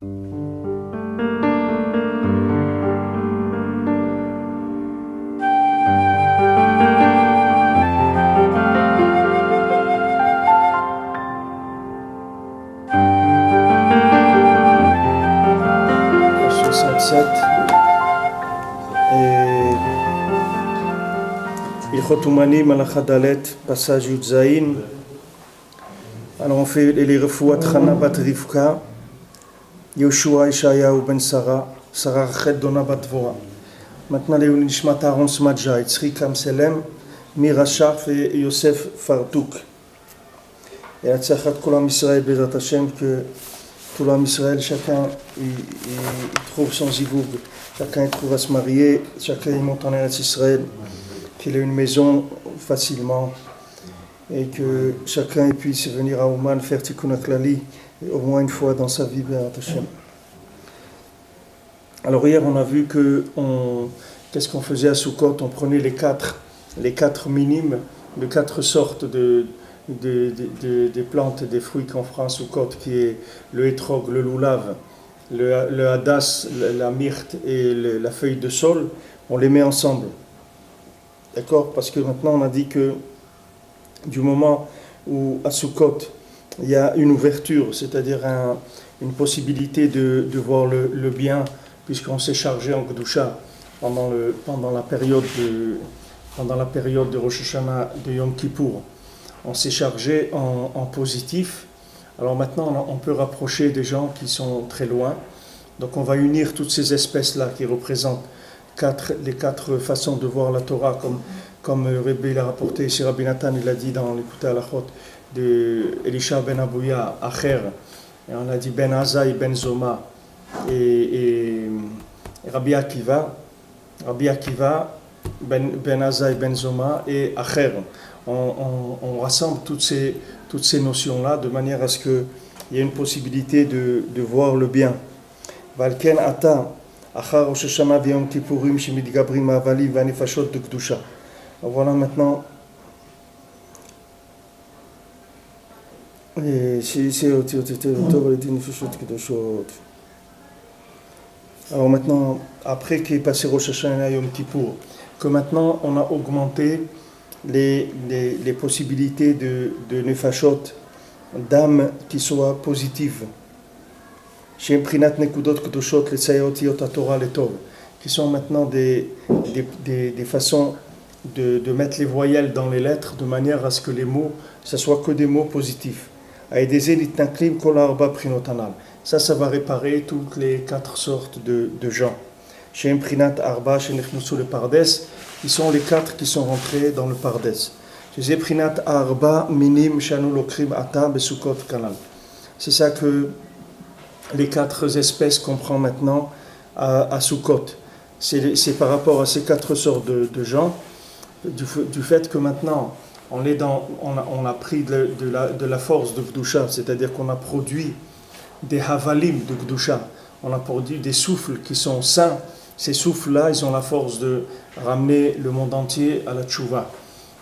Ilchot Umanim Halacha Dalet, passage Yud Zayin. Alors on fait les refouat Chana bat Rivka, Yoshua Ishayahu ben Sarah, Sarah Rachel Dona bat Dvorah. Maintenant les Nishmat Aaron Smadja, Itzri Kamselem, Mira Sharf et Yosef Fardouk. Et la Tzachat Kolam Israël Bezat Hashem, que tout l'homme Israël, chacun il trouve son zivoug, chacun il trouve à se marier, chacun il monte en Eretz Israël, qu'il ait une maison facilement et que chacun puisse venir à Ouman faire Tikkun HaKlali au moins une fois dans sa vie, Bezat Hashem. Alors hier on a vu qu'est-ce qu'on faisait à Sukkot, on prenait les quatre minimes de quatre sortes des plantes et des fruits qu'on fera en Sukkot, qui est le hétrog, le loulav, le hadas, la myrte et la feuille de saule, on les met ensemble. D'accord? Parce que maintenant on a dit que du moment où à Sukkot il y a une ouverture, c'est-à-dire une possibilité de voir le bien, puisqu'on s'est chargé en Kedusha pendant la période de Rosh Hashanah, de Yom Kippour, on s'est chargé en positif. Alors maintenant on peut rapprocher des gens qui sont très loin, donc on va unir toutes ces espèces-là qui représentent les quatre façons de voir la Torah, comme Rebbe l'a rapporté, ici Rabbi Nathan il a dit dans l'écouté à la Chot de Elisha ben Abouya, Acher, et on a dit Ben Azai, Ben Zoma, et Rabbi Akiva, Ben Azai, Ben Zoma et Acher. On rassemble toutes ces notions-là de manière à ce qu'il y ait une possibilité de voir le bien. Valken ata achar Rosh Hashanah v'yom Kippurim shemidgabrim ha'avalim v'hanefashot de Kedusha. Voilà maintenant. Alors maintenant, après qu'il est passé Rosh Hashanah et Yom Kippour, que maintenant on a augmenté les possibilités de nefashot, d'âmes qui soient positives, qui sont maintenant des façons de mettre les voyelles dans les lettres de manière à ce que les mots, ce soit que des mots positifs. Ça va réparer toutes les quatre sortes de gens. Qui sont les quatre qui sont rentrés dans le Pardes. C'est ça que les quatre espèces qu'on prend maintenant à Sukkot. C'est par rapport à ces quatre sortes de gens, du fait que maintenant on a pris de la force de Kedusha, c'est-à-dire qu'on a produit des havalim de Kedusha, on a produit des souffles qui sont saints. Ces souffles-là, ils ont la force de ramener le monde entier à la tchouva.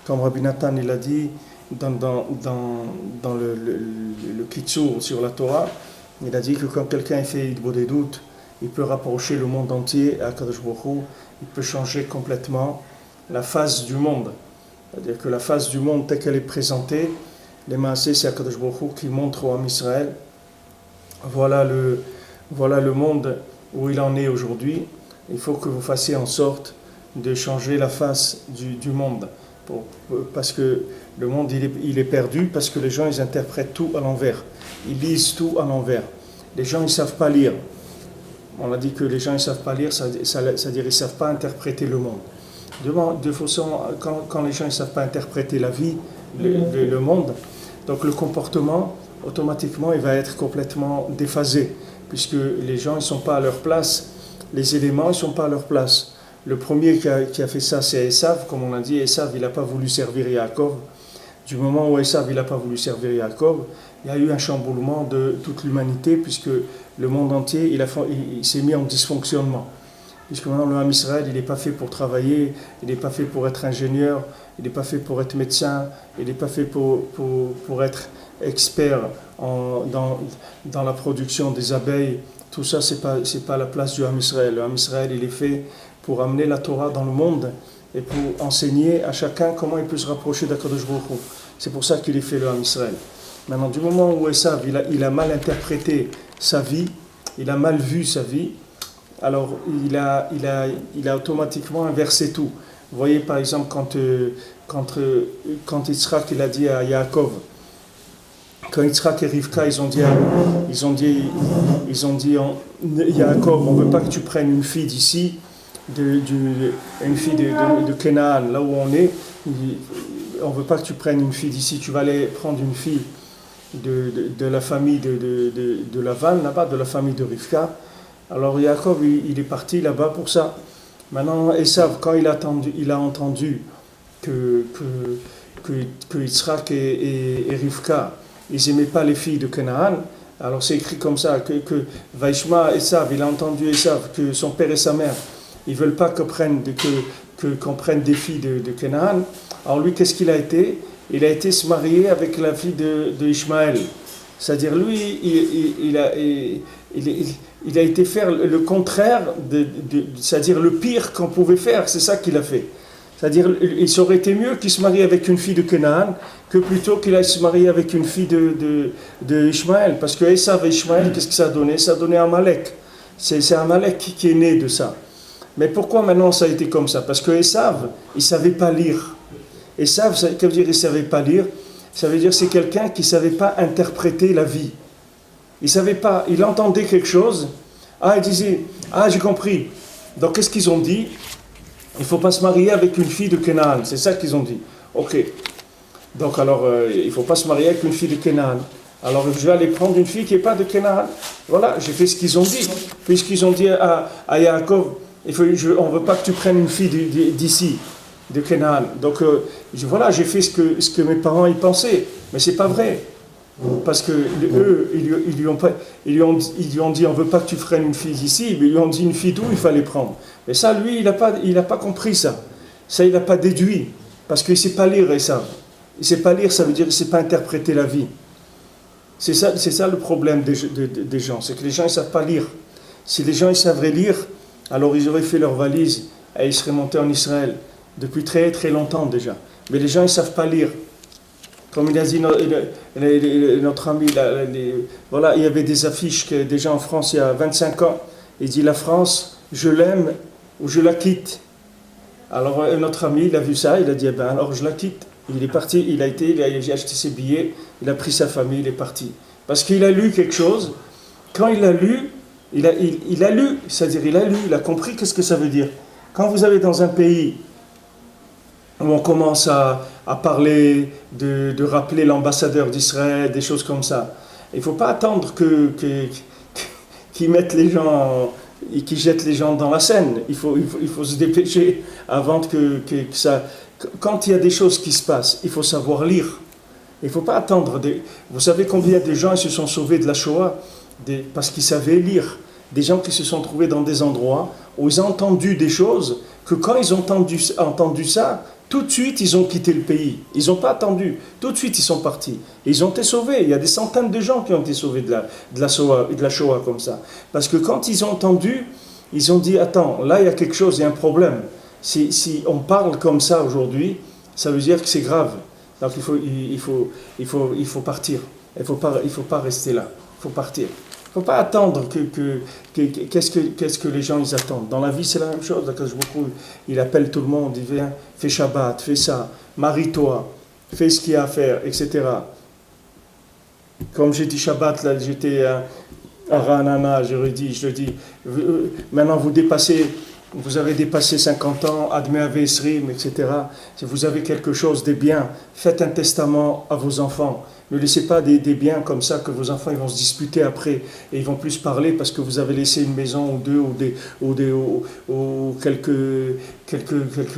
Comme Rabbi Nathan il a dit dans le Kitsour sur la Torah, il a dit que quand quelqu'un fait des doutes, il peut rapprocher le monde entier à Kadosh Baruch Hu, il peut changer complètement la face du monde. C'est-à-dire que la face du monde telle qu'elle est présentée, les maasés, c'est Kadosh Baruch Hu qui montre au Ham Israël, voilà le monde où il en est aujourd'hui. Il faut que vous fassiez en sorte de changer la face du monde. Parce que le monde il est perdu, parce que les gens ils interprètent tout à l'envers. Ils lisent tout à l'envers. Les gens ils ne savent pas lire. On a dit que les gens ils ne savent pas lire, c'est-à-dire qu'ils ne savent pas interpréter le monde. De façon, quand les gens ils ne savent pas interpréter la vie, le monde, donc le comportement, automatiquement il va être complètement déphasé, puisque les gens ils ne sont pas à leur place. Les éléments ne sont pas à leur place. Le premier qui a fait ça, c'est Esav. Comme on a dit, Esav, il n'a pas voulu servir Yaakov. Du moment où Esav, il n'a pas voulu servir Yaakov, il y a eu un chamboulement de toute l'humanité, puisque le monde entier, il s'est mis en dysfonctionnement. Puisque maintenant, le Ham Israël, il n'est pas fait pour travailler, il n'est pas fait pour être ingénieur, il n'est pas fait pour être médecin, il n'est pas fait pour être expert dans la production des abeilles. Tout ça, c'est pas la place du Ham Israël. Le Ham Israël, il est fait pour amener la Torah dans le monde et pour enseigner à chacun comment il peut se rapprocher d'Akadosh Baruch Hu. C'est pour ça qu'il est fait le Ham Israël. Maintenant, du moment où Esav, il a mal interprété sa vie, il a mal vu sa vie, alors il a automatiquement inversé tout. Vous voyez par exemple quand Yitzhak il a dit à Yaakov, quand Yitzhak et Rivka ils ont dit Yaakov, on ne veut pas que tu prennes une fille d'ici, une fille de Canaan, là où on est, on ne veut pas que tu prennes une fille d'ici, tu vas aller prendre une fille de la famille de Lavan, là-bas, de la famille de Rivka. Alors Yaakov, il est parti là-bas pour ça. Maintenant, Esav, quand il a entendu que Yitzhak et Rivka, ils n'aimaient pas les filles de Canaan, alors c'est écrit comme ça, que Vaishma, Esav, il a entendu Esav, que son père et sa mère, ils ne veulent pas qu'on prenne des filles de Canaan. Alors lui, qu'est-ce qu'il a été? Il a été se marier avec la fille de Ishmaël. C'est-à-dire, lui, il a été faire le contraire, c'est-à-dire le pire qu'on pouvait faire, c'est ça qu'il a fait. C'est-à-dire, il aurait été mieux qu'il se marie avec une fille de Canaan que plutôt qu'il aille se marier avec une fille de Ishmaël. Parce que Esav et Ishmaël, qu'est-ce que ça a donné? Ça a donné Amalek. C'est Amalek qui est né de ça. Mais pourquoi maintenant ça a été comme ça? Parce que Esav, il ne savait pas lire. Esav, ça veut dire il ne savait pas lire? Ça veut dire que c'est quelqu'un qui ne savait pas interpréter la vie. Il ne savait pas, il entendait quelque chose. Il disait, j'ai compris. Donc qu'est-ce qu'ils ont dit? Il ne faut pas se marier avec une fille de Canaan. C'est ça qu'ils ont dit. Ok. Donc alors, il ne faut pas se marier avec une fille de Canaan. Alors je vais aller prendre une fille qui n'est pas de Canaan. Voilà, j'ai fait ce qu'ils ont dit. Puisqu'ils ont dit à Yaakov, on ne veut pas que tu prennes une fille d'ici, de Canaan. Donc voilà, j'ai fait ce que mes parents y pensaient. Mais ce n'est pas vrai. Parce que eux, ils lui ont dit, on ne veut pas que tu prennes une fille d'ici, mais ils lui ont dit une fille d'où il fallait prendre. Mais ça, lui, il n'a pas compris ça. Ça, il n'a pas déduit. Parce qu'il ne sait pas lire, et ça. Il ne sait pas lire, ça veut dire qu'il ne sait pas interpréter la vie. C'est ça le problème des gens, c'est que les gens ne savent pas lire. Si les gens ils savaient lire, alors ils auraient fait leur valise et ils seraient montés en Israël depuis très très longtemps déjà. Mais les gens ils ne savent pas lire. Comme il a dit notre ami, voilà, il y avait des affiches que déjà en France il y a 25 ans. Il dit la France, je l'aime ou je la quitte. Alors notre ami il a vu ça, il a dit alors je la quitte. Il est parti, il a acheté ses billets, il a pris sa famille, il est parti. Parce qu'il a lu quelque chose. Quand il a lu, il a lu, c'est-à-dire il a compris qu'est-ce que ça veut dire. Quand vous allez dans un pays où on commence à parler, de rappeler l'ambassadeur d'Israël, des choses comme ça, il ne faut pas attendre qu'ils mettent les gens, qu'ils jettent les gens dans la Seine. Il faut se dépêcher avant que ça... Quand il y a des choses qui se passent, il faut savoir lire. Il ne faut pas attendre. Vous savez combien de gens se sont sauvés de la Shoah parce qu'ils savaient lire. Des gens qui se sont trouvés dans des endroits où ils ont entendu des choses que quand ils ont entendu ça, tout de suite ils ont quitté le pays. Ils n'ont pas attendu. Tout de suite ils sont partis. Et ils ont été sauvés. Il y a des centaines de gens qui ont été sauvés de la Shoah comme ça. Parce que quand ils ont entendu, ils ont dit attends, là il y a quelque chose, il y a un problème. Si on parle comme ça aujourd'hui, ça veut dire que c'est grave. Donc il faut partir. Il ne faut pas rester là. Il faut partir. Il ne faut pas attendre qu'est-ce que les gens ils attendent. Dans la vie, c'est la même chose. Il appelle tout le monde, il vient, fais Shabbat, fais ça, marie-toi, fais ce qu'il y a à faire, etc. Comme j'ai dit Shabbat, là, j'étais à Ranana, je le dis, maintenant vous avez dépassé 50 ans, Admé Avesrim, etc. Si vous avez quelque chose, des biens, faites un testament à vos enfants. Ne laissez pas des biens comme ça que vos enfants ils vont se disputer après et ils vont plus parler parce que vous avez laissé une maison ou deux ou quelques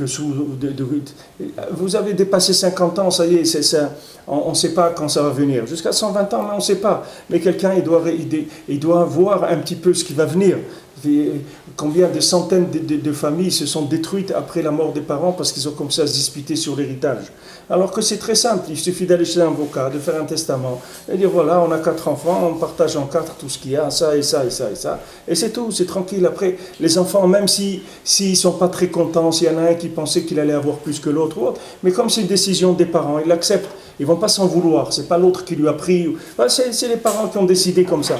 sous. Vous avez dépassé 50 ans, ça y est, on ne sait pas quand ça va venir. Jusqu'à 120 ans, mais on ne sait pas. Mais quelqu'un il doit voir un petit peu ce qui va venir. Combien de centaines de familles se sont détruites après la mort des parents parce qu'ils ont commencé à se disputer sur l'héritage. Alors que c'est très simple, il suffit d'aller chez un avocat, de faire un testament, et dire voilà, on a 4 enfants, on partage en 4 tout ce qu'il y a, ça et ça et ça et ça, et c'est tout, c'est tranquille. Après, les enfants, même s'ils ne sont pas très contents, s'il y en a un qui pensait qu'il allait avoir plus que l'autre, mais comme c'est une décision des parents, ils l'acceptent, ils ne vont pas s'en vouloir, c'est pas l'autre qui lui a pris, c'est les parents qui ont décidé comme ça.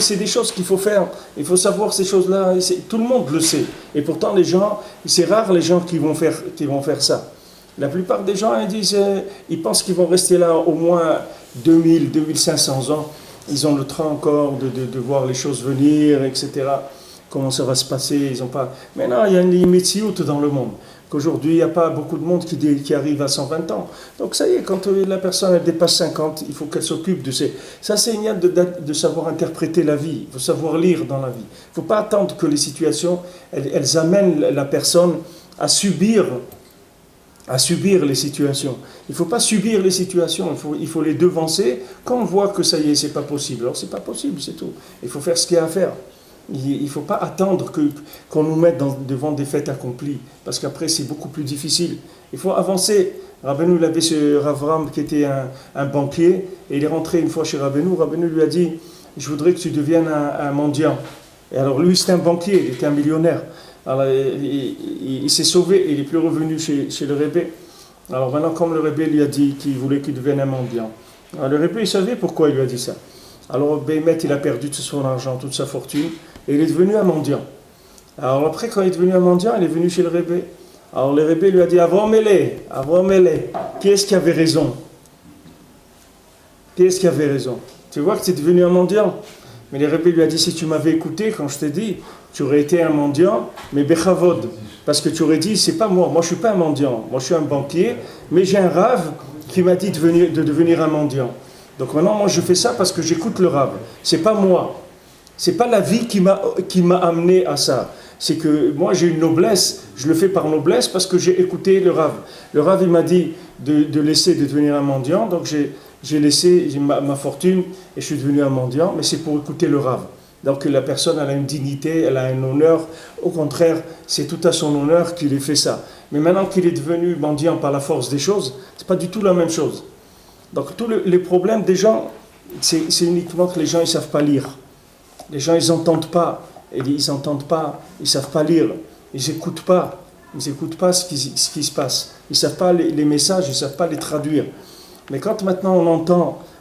C'est des choses qu'il faut faire, il faut savoir ces choses-là, tout le monde le sait, et pourtant les gens, c'est rare les gens qui vont faire ça. La plupart des gens, ils pensent qu'ils vont rester là au moins 2000, 2500 ans. Ils ont le temps encore de voir les choses venir, etc. Comment ça va se passer, ils ont pas... Maintenant, il y a une limite dans le monde. Qu'aujourd'hui, il n'y a pas beaucoup de monde qui arrive à 120 ans. Donc ça y est, quand la personne elle dépasse 50, il faut qu'elle s'occupe de ces... Ça, c'est une de savoir interpréter la vie. Il faut savoir lire dans la vie. Il ne faut pas attendre que les situations, elles amènent la personne à subir les situations. Il ne faut pas subir les situations, il faut les devancer. Quand on voit que ça y est, c'est pas possible, alors c'est pas possible, c'est tout. Il faut faire ce qu'il y a à faire. Il ne faut pas attendre qu'on nous mette devant des faits accomplis, parce qu'après c'est beaucoup plus difficile. Il faut avancer. Rabbeinu, il avait ce Rav Ram qui était un banquier, et il est rentré une fois chez Rabbeinu. Rabbeinu lui a dit, je voudrais que tu deviennes un mendiant. Et alors lui, c'était un banquier, il était un millionnaire. Alors, il s'est sauvé et il n'est plus revenu chez le Rebbe. Alors maintenant, comme le Rebbe lui a dit qu'il voulait qu'il devienne un mendiant, alors le Rebbe, il savait pourquoi il lui a dit ça. Alors Béhémet, il a perdu tout son argent, toute sa fortune, et il est devenu un mendiant. Alors après, quand il est devenu un mendiant, il est venu chez le Rebbe. Alors le Rebbe lui a dit, Avram Mélé, qui est-ce qui avait raison? Qui est-ce qui avait raison? Tu vois que tu es devenu un mendiant. Mais le Rebbe lui a dit, si tu m'avais écouté quand je t'ai dit, tu aurais été un mendiant, mais bechavod. Parce que tu aurais dit, c'est pas moi je ne suis pas un mendiant, moi je suis un banquier, mais j'ai un rave qui m'a dit de devenir un mendiant. Donc maintenant, moi je fais ça parce que j'écoute le rave. C'est pas moi. C'est pas la vie qui m'a amené à ça. C'est que moi j'ai une noblesse, je le fais par noblesse parce que j'ai écouté le rave. Le rave il m'a dit de laisser de devenir un mendiant, donc j'ai laissé ma fortune et je suis devenu un mendiant, mais c'est pour écouter le rave. Donc la personne elle a une dignité, elle a un honneur. Au contraire, c'est tout à son honneur qu'il ait fait ça. Mais maintenant qu'il est devenu mendiant par la force des choses, c'est pas du tout la même chose. Donc tous les problèmes des gens, c'est uniquement que les gens ils savent pas lire. Les gens ils n'entendent pas, ils savent pas lire, ils n'écoutent pas ce qui se passe. Ils savent pas les messages, ils savent pas les traduire. Mais quand maintenant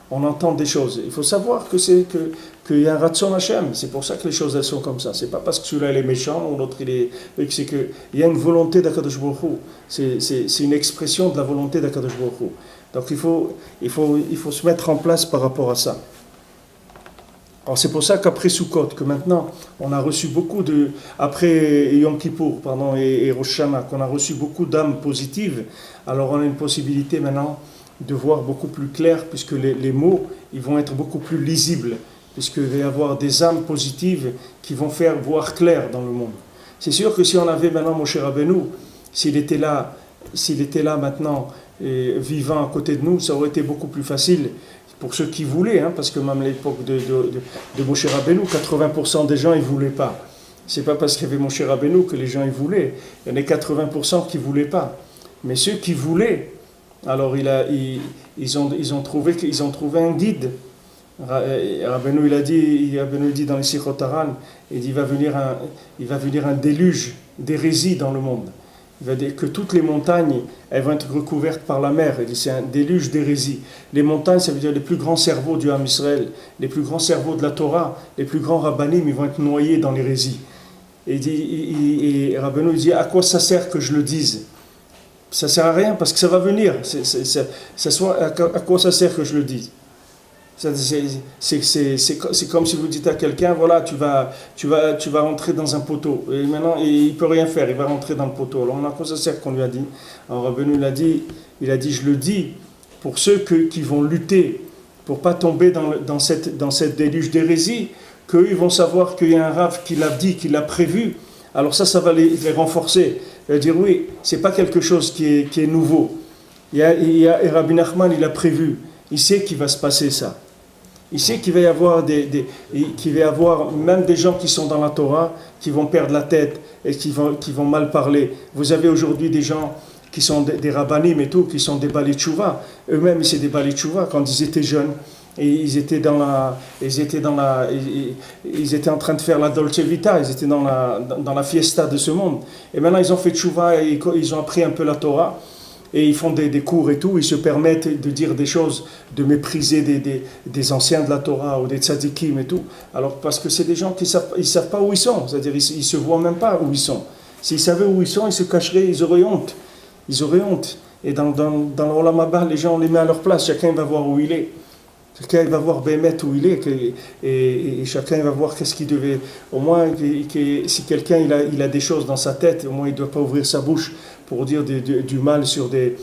on entend des choses, il faut savoir qu'il y a un Ratson Hashem. C'est pour ça que les choses elles sont comme ça. C'est pas parce que celui-là il est méchant ou l'autre il est... C'est qu'il y a une volonté d'Akadosh Baruch Hu. C'est une expression de la volonté d'Akadosh Baruch Hu. Donc il faut se mettre en place par rapport à ça. Alors c'est pour ça qu'après Sukkot, que maintenant on a reçu beaucoup après Yom Kippour, et Rosh Hashanah, qu'on a reçu beaucoup d'âmes positives, alors on a une possibilité maintenant de voir beaucoup plus clair, puisque les mots ils vont être beaucoup plus lisibles, puisqu'il va y avoir des âmes positives qui vont faire voir clair dans le monde. C'est sûr que si on avait maintenant Moshe Rabbeinu, s'il était là maintenant, vivant à côté de nous, ça aurait été beaucoup plus facile pour ceux qui voulaient, parce que même à l'époque de Moshe Rabbeinu, 80% des gens ils voulaient pas. C'est pas parce qu'il y avait Moshe Rabbeinu que les gens ils voulaient. Il y en a 80% qui voulaient pas. Mais ceux qui voulaient, alors ils ont trouvé un guide. Rabbeinu dit dans les Sichot Haran, il dit il va venir un déluge d'hérésie dans le monde. Il va dire que toutes les montagnes, elles vont être recouvertes par la mer. Il dit c'est un déluge d'hérésie. Les montagnes, ça veut dire les plus grands cerveaux du Ham Israël, les plus grands cerveaux de la Torah, les plus grands rabbanim, ils vont être noyés dans l'hérésie. Et Rabbeinu dit à quoi ça sert que je le dise? Ça sert à rien parce que ça va venir. À quoi ça sert que je le dise? C'est comme si vous dites à quelqu'un, voilà, tu vas rentrer dans un poteau. Et maintenant, il ne peut rien faire, il va rentrer dans le poteau. Alors, à quoi ça sert qu'on lui a dit? Alors, Rabbeinu il a dit, je le dis pour ceux qui vont lutter, pour ne pas tomber dans cette déluge d'hérésie, qu'eux, ils vont savoir qu'il y a un Rav qui l'a dit, qui l'a prévu. Alors ça va les renforcer. Il va dire, oui, ce n'est pas quelque chose qui est nouveau. Et Rabbi Nachman, il a prévu. Il sait qu'il va se passer ça. Il sait qu'il va y avoir qu'il va y avoir même des gens qui sont dans la Torah qui vont perdre la tête et qui vont mal parler. Vous avez aujourd'hui des gens qui sont des rabbanim et tout, qui sont des balei tchouva. Eux-mêmes, c'est des balei tchouva quand ils étaient jeunes. Et ils étaient en train de faire la Dolce Vita, ils étaient dans la fiesta de ce monde. Et maintenant, ils ont fait tchouva et ils ont appris un peu la Torah. Et ils font des cours et tout, ils se permettent de dire des choses, de mépriser des anciens de la Torah ou des tzadikim et tout. Alors, parce que c'est des gens qui ne savent pas où ils sont, c'est-à-dire ils ne se voient même pas où ils sont. S'ils savaient où ils sont, ils se cacheraient, ils auraient honte. Ils auraient honte. Et dans l'Olam Haba, les gens, on les met à leur place, chacun va voir où il est. Chacun va voir Bémet où il est, et chacun va voir qu'est-ce qu'il devait. Au moins, si quelqu'un il a des choses dans sa tête, au moins il ne doit pas ouvrir sa bouche pour dire du mal sur des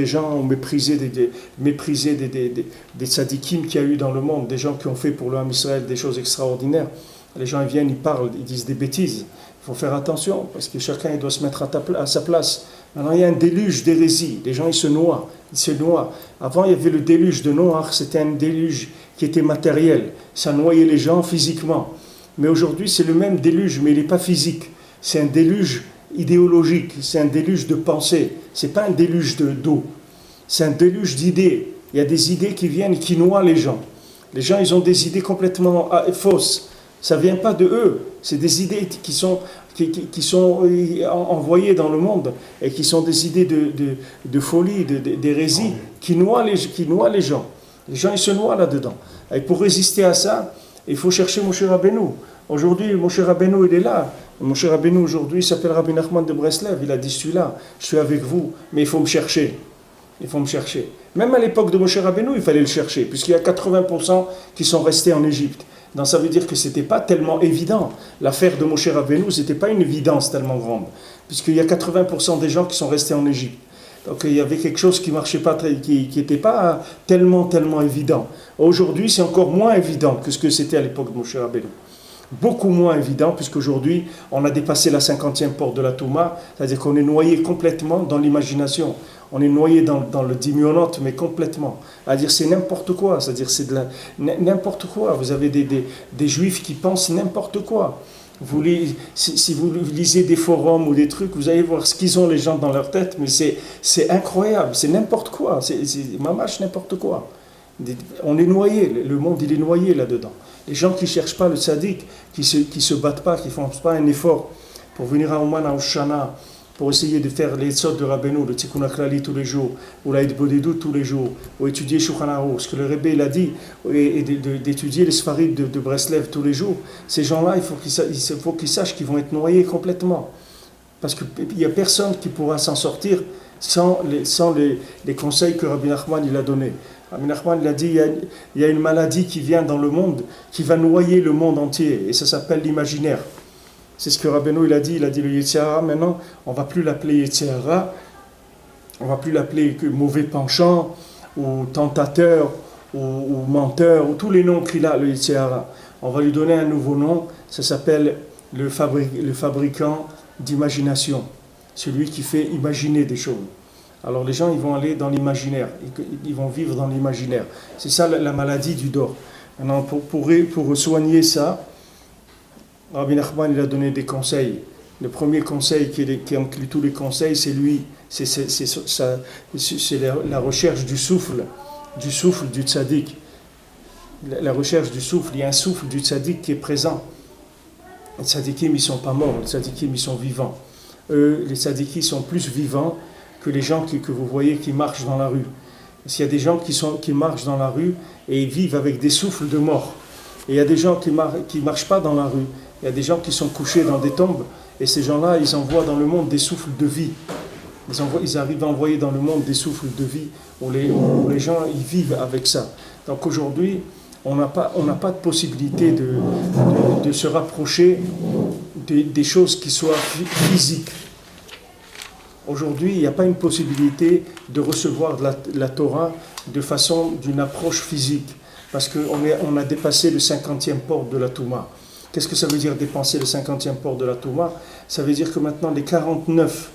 gens, ou mépriser des tzadikim qu'il y a eu dans le monde, des gens qui ont fait pour le Ham Israël des choses extraordinaires. Les gens ils viennent, ils parlent, ils disent des bêtises. Il faut faire attention, parce que chacun il doit se mettre à sa place. Maintenant, il y a un déluge d'hérésie. Les gens, ils se noient. Avant, il y avait le déluge de Noach. C'était un déluge qui était matériel. Ça noyait les gens physiquement. Mais aujourd'hui, c'est le même déluge, mais il n'est pas physique. C'est un déluge idéologique. C'est un déluge de pensée. Ce n'est pas un déluge d'eau. C'est un déluge d'idées. Il y a des idées qui viennent et qui noient les gens. Les gens, ils ont des idées complètement fausses. Ça ne vient pas de eux. C'est des idées qui sont envoyées dans le monde et qui sont des idées de folie, d'hérésie, qui noient les gens. Les gens, ils se noient là-dedans. Et pour résister à ça, il faut chercher Moshe Rabbeinu. Aujourd'hui, Moshe Rabbeinu, il est là. Moshe Rabbeinu, aujourd'hui, il s'appelle Rabbi Nachman de Breslev. Il a dit, je suis là, je suis avec vous, mais il faut me chercher. Il faut me chercher. Même à l'époque de Moshe Rabbeinu, il fallait le chercher, puisqu'il y a 80% qui sont restés en Égypte. Donc ça veut dire que ce n'était pas tellement évident. L'affaire de Moshe Rabbeinu, ce n'était pas une évidence tellement grande, puisqu'il y a 80% des gens qui sont restés en Égypte. Donc il y avait quelque chose qui marchait pas, qui n'était pas tellement évident. Aujourd'hui, c'est encore moins évident que ce que c'était à l'époque de Moshe Rabbeinu. Beaucoup moins évident, puisqu'aujourd'hui, on a dépassé la 50e porte de la Touma, c'est-à-dire qu'on est noyé complètement dans l'imagination. On est noyé dans le dimionote, mais complètement. C'est-à-dire c'est n'importe quoi, c'est-à-dire c'est n'importe quoi. Vous avez des juifs qui pensent n'importe quoi. Si vous lisez des forums ou des trucs, vous allez voir ce qu'ils ont les gens dans leur tête, mais c'est incroyable, c'est n'importe quoi, c'est mamache n'importe quoi. On est noyé, le monde il est noyé là-dedans. Les gens qui ne cherchent pas le tzaddik, qui se battent pas, qui ne font pas un effort pour venir à Ouman, à Oshana, pour essayer de faire les tzod de Rabbeinu, le Tikkun HaKlali tous les jours, ou l'Aïd Bodedut tous les jours, ou étudier Shulchan Aruch, ce que le Rebbe il a dit, et d'étudier les Sfarim de Breslev tous les jours, ces gens-là, il faut qu'ils sachent qu'ils vont être noyés complètement. Parce qu'il n'y a personne qui pourra s'en sortir sans les conseils que Rabbi Nachman il a donnés. Rabbi Nachman il a dit il y a une maladie qui vient dans le monde, qui va noyer le monde entier, et ça s'appelle l'imaginaire. C'est ce que Rabbeinu il a dit le Yetzer Hara, maintenant, on ne va plus l'appeler Yetzer Hara, on ne va plus l'appeler mauvais penchant, ou tentateur, ou menteur, ou tous les noms qu'il a, le Yetzer Hara. On va lui donner un nouveau nom, ça s'appelle le fabricant d'imagination, celui qui fait imaginer des choses. Alors les gens, ils vont aller dans l'imaginaire, ils vont vivre dans l'imaginaire. C'est ça la maladie du dor. Maintenant, pour soigner ça, Rabbi Nachman il a donné des conseils. Le premier conseil qui inclut tous les conseils, c'est la recherche du souffle du tzaddik. La recherche du souffle, il y a un souffle du tzaddik qui est présent. Les tzaddikim, ils ne sont pas morts, les tzaddikim, ils sont vivants. Eux, les tzaddikim sont plus vivants que les gens que vous voyez qui marchent dans la rue. Parce qu'il y a des gens qui marchent dans la rue et ils vivent avec des souffles de mort. Et il y a des gens qui ne marchent pas dans la rue. Il y a des gens qui sont couchés dans des tombes, et ces gens-là, ils envoient dans le monde des souffles de vie. Ils arrivent à envoyer dans le monde des souffles de vie, où les gens ils vivent avec ça. Donc aujourd'hui, on n'a pas de possibilité de se rapprocher des choses qui soient physiques. Aujourd'hui, il n'y a pas une possibilité de recevoir la Torah d'une approche physique, parce qu'on a dépassé le 50e porte de la Touma. Qu'est-ce que ça veut dire dépasser le 50e porte de la Touma? Ça veut dire que maintenant les 49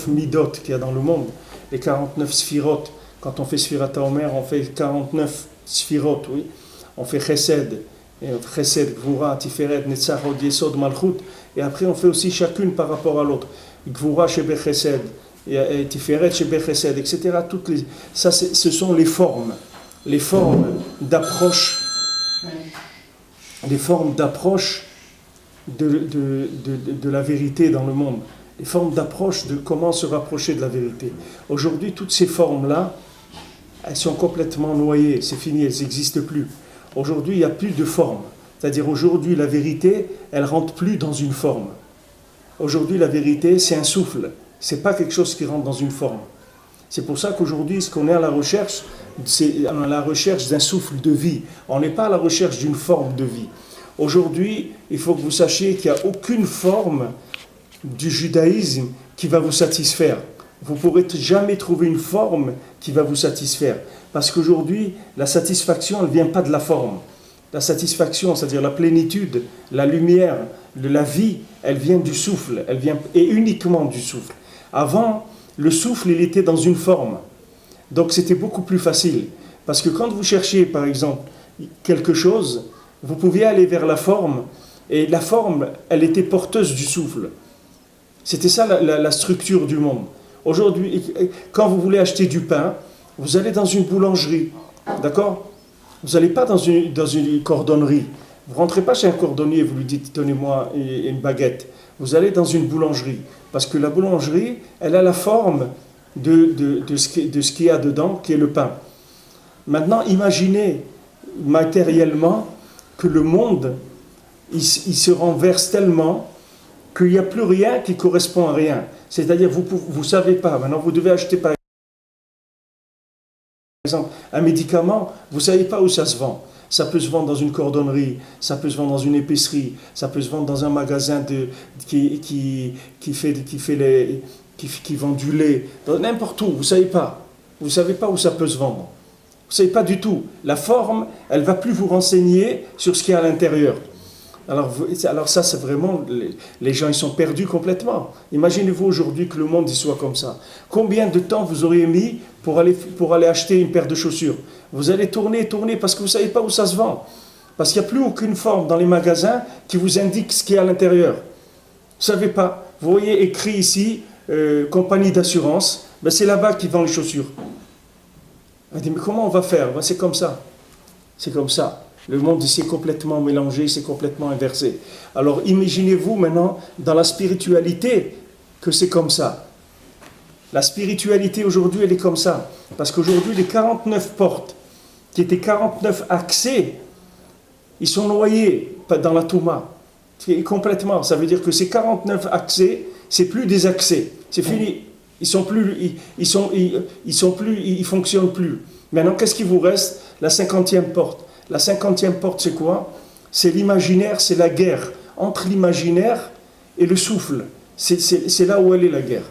midot qu'il y a dans le monde, les 49 sphirot, quand on fait Sfirat HaOmer, on fait 49 Sphirot, oui. On fait Chesed, Chesed, Gvura, Tiferet, Netzach, Hod, Yesod, Malchut, et après on fait aussi chacune par rapport à l'autre. Gvura, Shebe Chesed, et Tiferet, Shebe Chesed, etc. Ça, ce sont les formes d'approche, de la vérité dans le monde, les formes d'approche de comment se rapprocher de la vérité. Aujourd'hui, toutes ces formes-là, elles sont complètement noyées, c'est fini, elles n'existent plus. Aujourd'hui, il n'y a plus de forme. C'est-à-dire aujourd'hui, la vérité, elle ne rentre plus dans une forme. Aujourd'hui, la vérité, c'est un souffle. Ce n'est pas quelque chose qui rentre dans une forme. C'est pour ça qu'aujourd'hui, ce qu'on est à la recherche, c'est à la recherche d'un souffle de vie. On n'est pas à la recherche d'une forme de vie. Aujourd'hui, il faut que vous sachiez qu'il n'y a aucune forme du judaïsme qui va vous satisfaire. Vous ne pourrez jamais trouver une forme qui va vous satisfaire. Parce qu'aujourd'hui, la satisfaction, elle ne vient pas de la forme. La satisfaction, c'est-à-dire la plénitude, la lumière, la vie, elle vient du souffle, elle vient, et uniquement du souffle. Avant, le souffle, il était dans une forme. Donc c'était beaucoup plus facile. Parce que quand vous cherchiez, par exemple, quelque chose, vous pouviez aller vers la forme, et la forme, elle était porteuse du souffle. C'était ça la structure du monde. Aujourd'hui, quand vous voulez acheter du pain, vous allez dans une boulangerie, d'accord ? Vous n'allez pas dans une cordonnerie. Vous ne rentrez pas chez un cordonnier et vous lui dites « donnez-moi une baguette ». Vous allez dans une boulangerie, parce que la boulangerie, elle a la forme de ce qu'il y a dedans, qui est le pain. Maintenant, imaginez matériellement que le monde, il se renverse tellement qu'il n'y a plus rien qui correspond à rien. C'est-à-dire, vous ne savez pas, maintenant vous devez acheter par exemple un médicament, vous ne savez pas où ça se vend. Ça peut se vendre dans une cordonnerie, ça peut se vendre dans une épicerie, ça peut se vendre dans un magasin qui vend du lait, n'importe où, vous ne savez pas. Vous ne savez pas où ça peut se vendre. Vous ne savez pas du tout. La forme, elle ne va plus vous renseigner sur ce qu'il y a à l'intérieur. Alors ça, c'est vraiment... Les gens, ils sont perdus complètement. Imaginez-vous aujourd'hui que le monde il soit comme ça. Combien de temps vous auriez mis pour aller acheter une paire de chaussures ? Vous allez tourner parce que vous ne savez pas où ça se vend. Parce qu'il n'y a plus aucune forme dans les magasins qui vous indique ce qu'il y a à l'intérieur. Vous ne savez pas. Vous voyez écrit ici, compagnie d'assurance, ben c'est là-bas qu'ils vendent les chaussures. On dit, mais comment on va faire ? Ben c'est comme ça. C'est comme ça. Le monde s'est complètement mélangé, s'est complètement inversé. Alors imaginez-vous maintenant dans la spiritualité que c'est comme ça. La spiritualité aujourd'hui, elle est comme ça. Parce qu'aujourd'hui, les 49 portes, qui étaient 49 accès, ils sont noyés dans la Touma. Complètement. Ça veut dire que ces 49 accès, c'est plus des accès. C'est fini. Ils fonctionnent plus. Maintenant, qu'est-ce qui vous reste ? La 50e porte. La 50e porte, c'est quoi ? C'est l'imaginaire, c'est la guerre entre l'imaginaire et le souffle. C'est là où elle est la guerre.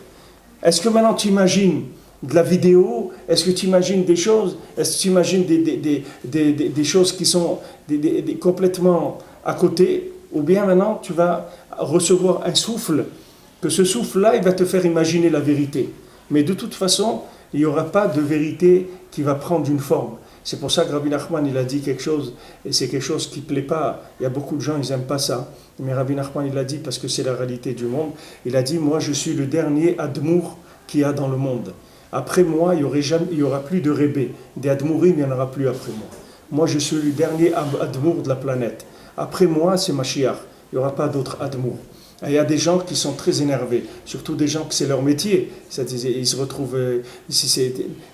Est-ce que maintenant tu imagines de la vidéo ? Est-ce que tu imagines des choses ? Est-ce que tu imagines des choses qui sont complètement à côté ? Ou bien maintenant tu vas recevoir un souffle, que ce souffle-là, il va te faire imaginer la vérité. Mais de toute façon, il n'y aura pas de vérité qui va prendre une forme. C'est pour ça que Rabbi Nachman, il a dit quelque chose, et c'est quelque chose qui ne plaît pas. Il y a beaucoup de gens, ils n'aiment pas ça. Mais Rabbi Nachman, il l'a dit parce que c'est la réalité du monde. Il a dit, moi, je suis le dernier Admour qu'il y a dans le monde. Après moi, il n'y aura plus de Rébé. Des Admourim, il n'y en aura plus après moi. Moi, je suis le dernier Admour de la planète. Après moi, c'est Mashiach. Il n'y aura pas d'autres Admour. Il y a des gens qui sont très énervés, surtout des gens que c'est leur métier. Ils se retrouvent...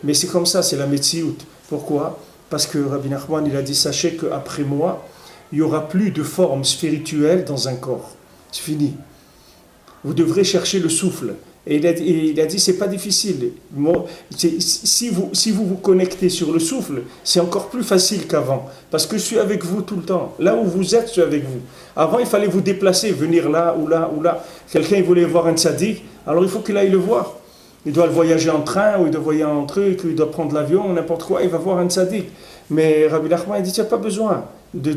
Mais c'est comme ça, c'est la Metsiout. Pourquoi ? Parce que Rabbi Nachman, il a dit, sachez qu'après moi, il n'y aura plus de forme spirituelle dans un corps. C'est fini. Vous devrez chercher le souffle. Et il a dit, c'est pas difficile. Si vous vous connectez sur le souffle, c'est encore plus facile qu'avant. Parce que je suis avec vous tout le temps. Là où vous êtes, je suis avec vous. Avant, il fallait vous déplacer, venir là ou là ou là. Quelqu'un, il voulait voir un tzaddik, alors il faut qu'il aille le voir. Il doit le voyager en train, ou il doit voyager en truc, ou il doit prendre l'avion, n'importe quoi, il va voir un tzaddik. Mais Rabbi Nachman, il dit, tu n'as pas besoin de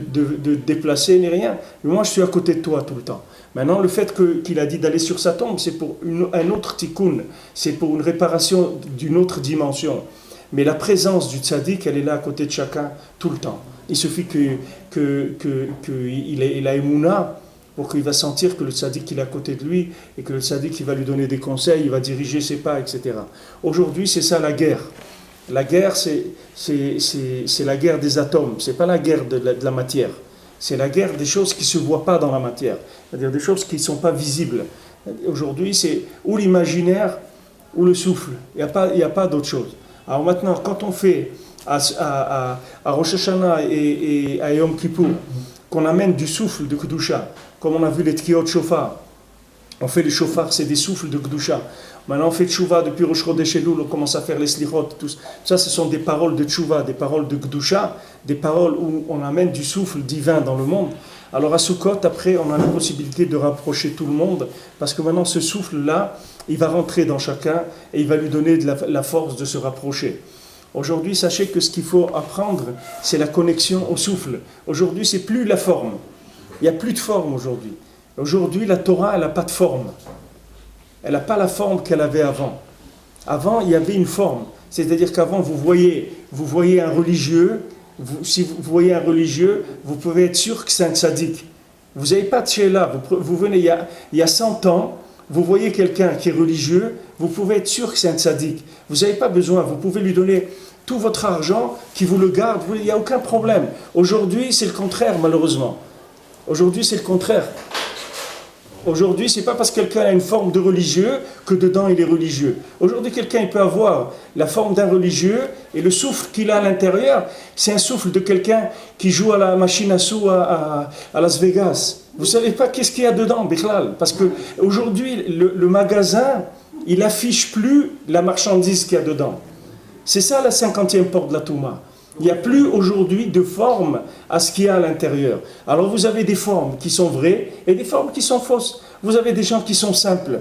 déplacer ni rien. Moi, je suis à côté de toi tout le temps. Maintenant, le fait qu'il a dit d'aller sur sa tombe, c'est pour un autre tikkun, c'est pour une réparation d'une autre dimension. Mais la présence du tzaddik, elle est là à côté de chacun tout le temps. Il suffit qu'il a émouna pour qu'il va sentir que le tzaddik il est à côté de lui et que le tzaddik il va lui donner des conseils, il va diriger ses pas, etc. Aujourd'hui, c'est ça la guerre. La guerre, c'est la guerre des atomes, c'est pas la guerre de la matière. C'est la guerre des choses qui ne se voient pas dans la matière, c'est-à-dire des choses qui ne sont pas visibles. Aujourd'hui, c'est ou l'imaginaire ou le souffle, il n'y a pas d'autre chose. Alors maintenant, quand on fait à Rosh Hashanah et à Yom Kippour, qu'on amène du souffle de Kedusha, comme on a vu les Tkiot Shofar, on fait les shofars, c'est des souffles de Kedusha. Maintenant, on fait Tchouva depuis Rosh Chodesh Elul, on commence à faire les slichot, tout ça, ce sont des paroles de Tchouva, des paroles de Kedusha, des paroles où on amène du souffle divin dans le monde. Alors à Sukkot, après, on a la possibilité de rapprocher tout le monde, parce que maintenant, ce souffle-là, il va rentrer dans chacun et il va lui donner de la force de se rapprocher. Aujourd'hui, sachez que ce qu'il faut apprendre, c'est la connexion au souffle. Aujourd'hui, c'est plus la forme. Il n'y a plus de forme aujourd'hui. Aujourd'hui, la Torah, elle n'a pas de forme. Elle n'a pas la forme qu'elle avait avant. Avant, il y avait une forme. C'est-à-dire qu'avant, vous voyez un religieux. Si vous voyez un religieux, vous pouvez être sûr que c'est un tzaddik. Vous n'avez pas de chez-là. Vous venez il y a 100 ans, vous voyez quelqu'un qui est religieux, vous pouvez être sûr que c'est un tzaddik. Vous n'avez pas besoin. Vous pouvez lui donner tout votre argent, qui vous le garde. Il n'y a aucun problème. Aujourd'hui, c'est le contraire, malheureusement. Aujourd'hui, c'est le contraire. Aujourd'hui, ce n'est pas parce que quelqu'un a une forme de religieux que dedans il est religieux. Aujourd'hui, quelqu'un il peut avoir la forme d'un religieux et le souffle qu'il a à l'intérieur, c'est un souffle de quelqu'un qui joue à la machine à sous à Las Vegas. Vous ne savez pas qu'est-ce qu'il y a dedans, Bichlal. Parce qu'aujourd'hui, le magasin, il n'affiche plus la marchandise qu'il y a dedans. C'est ça la 50e porte de la Touma. Il n'y a plus aujourd'hui de forme à ce qu'il y a à l'intérieur. Alors vous avez des formes qui sont vraies et des formes qui sont fausses. Vous avez des gens qui sont simples.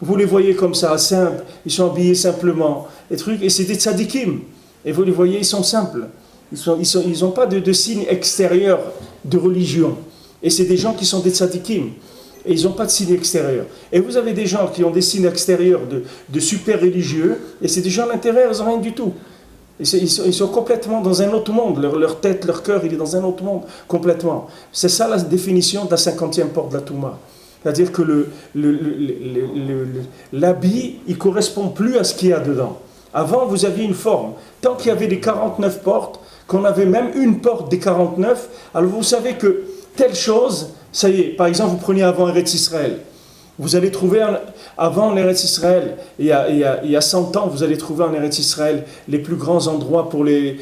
Vous les voyez comme ça, simples. Ils sont habillés simplement. Et c'est des tzadikim. Et vous les voyez, ils sont simples. Ils n'ont pas de signe extérieur de religion. Et c'est des gens qui sont des tzadikim. Et ils n'ont pas de signe extérieur. Et vous avez des gens qui ont des signes extérieurs de super religieux. Et c'est des gens à l'intérieur, ils n'ont rien du tout. Ils sont complètement dans un autre monde. Leur tête, leur cœur, il est dans un autre monde, complètement. C'est ça la définition de la 50e porte de la Touma. C'est-à-dire que l'habit, il ne correspond plus à ce qu'il y a dedans. Avant, vous aviez une forme. Tant qu'il y avait les 49 portes, qu'on avait même une porte des 49, alors vous savez que telle chose, ça y est, par exemple, vous preniez avant Eretz Israël. Vous allez trouver, avant en Eretz Israël, il y a 100 ans, vous allez trouver en Eretz Israël les plus grands endroits pour les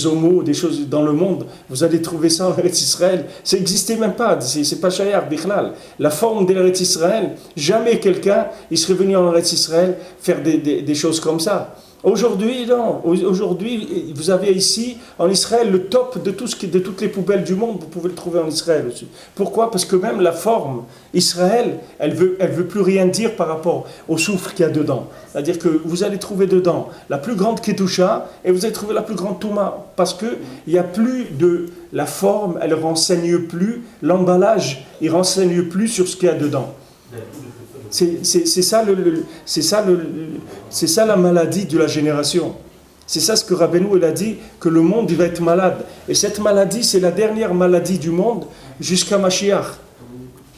homos, des choses dans le monde. Vous allez trouver ça en Eretz Israël. Ça n'existait même pas, c'est pas Shayar, Bichlal. La forme de l'Eretz Israël, jamais quelqu'un, il serait venu en Eretz Israël faire des choses comme ça. Aujourd'hui, non. Aujourd'hui, vous avez ici, en Israël, le top de toutes les poubelles du monde, vous pouvez le trouver en Israël aussi. Pourquoi ? Parce que même la forme, Israël, elle veut plus rien dire par rapport au souffle qu'il y a dedans. C'est-à-dire que vous allez trouver dedans la plus grande Kedusha et vous allez trouver la plus grande Touma. Parce qu'il n'y a plus de... La forme, elle ne renseigne plus. L'emballage, il ne renseigne plus sur ce qu'il y a dedans. C'est ça la maladie de la génération. C'est ça ce que Rabbeinu il a dit, que le monde il va être malade. Et cette maladie, c'est la dernière maladie du monde jusqu'à Mashiach.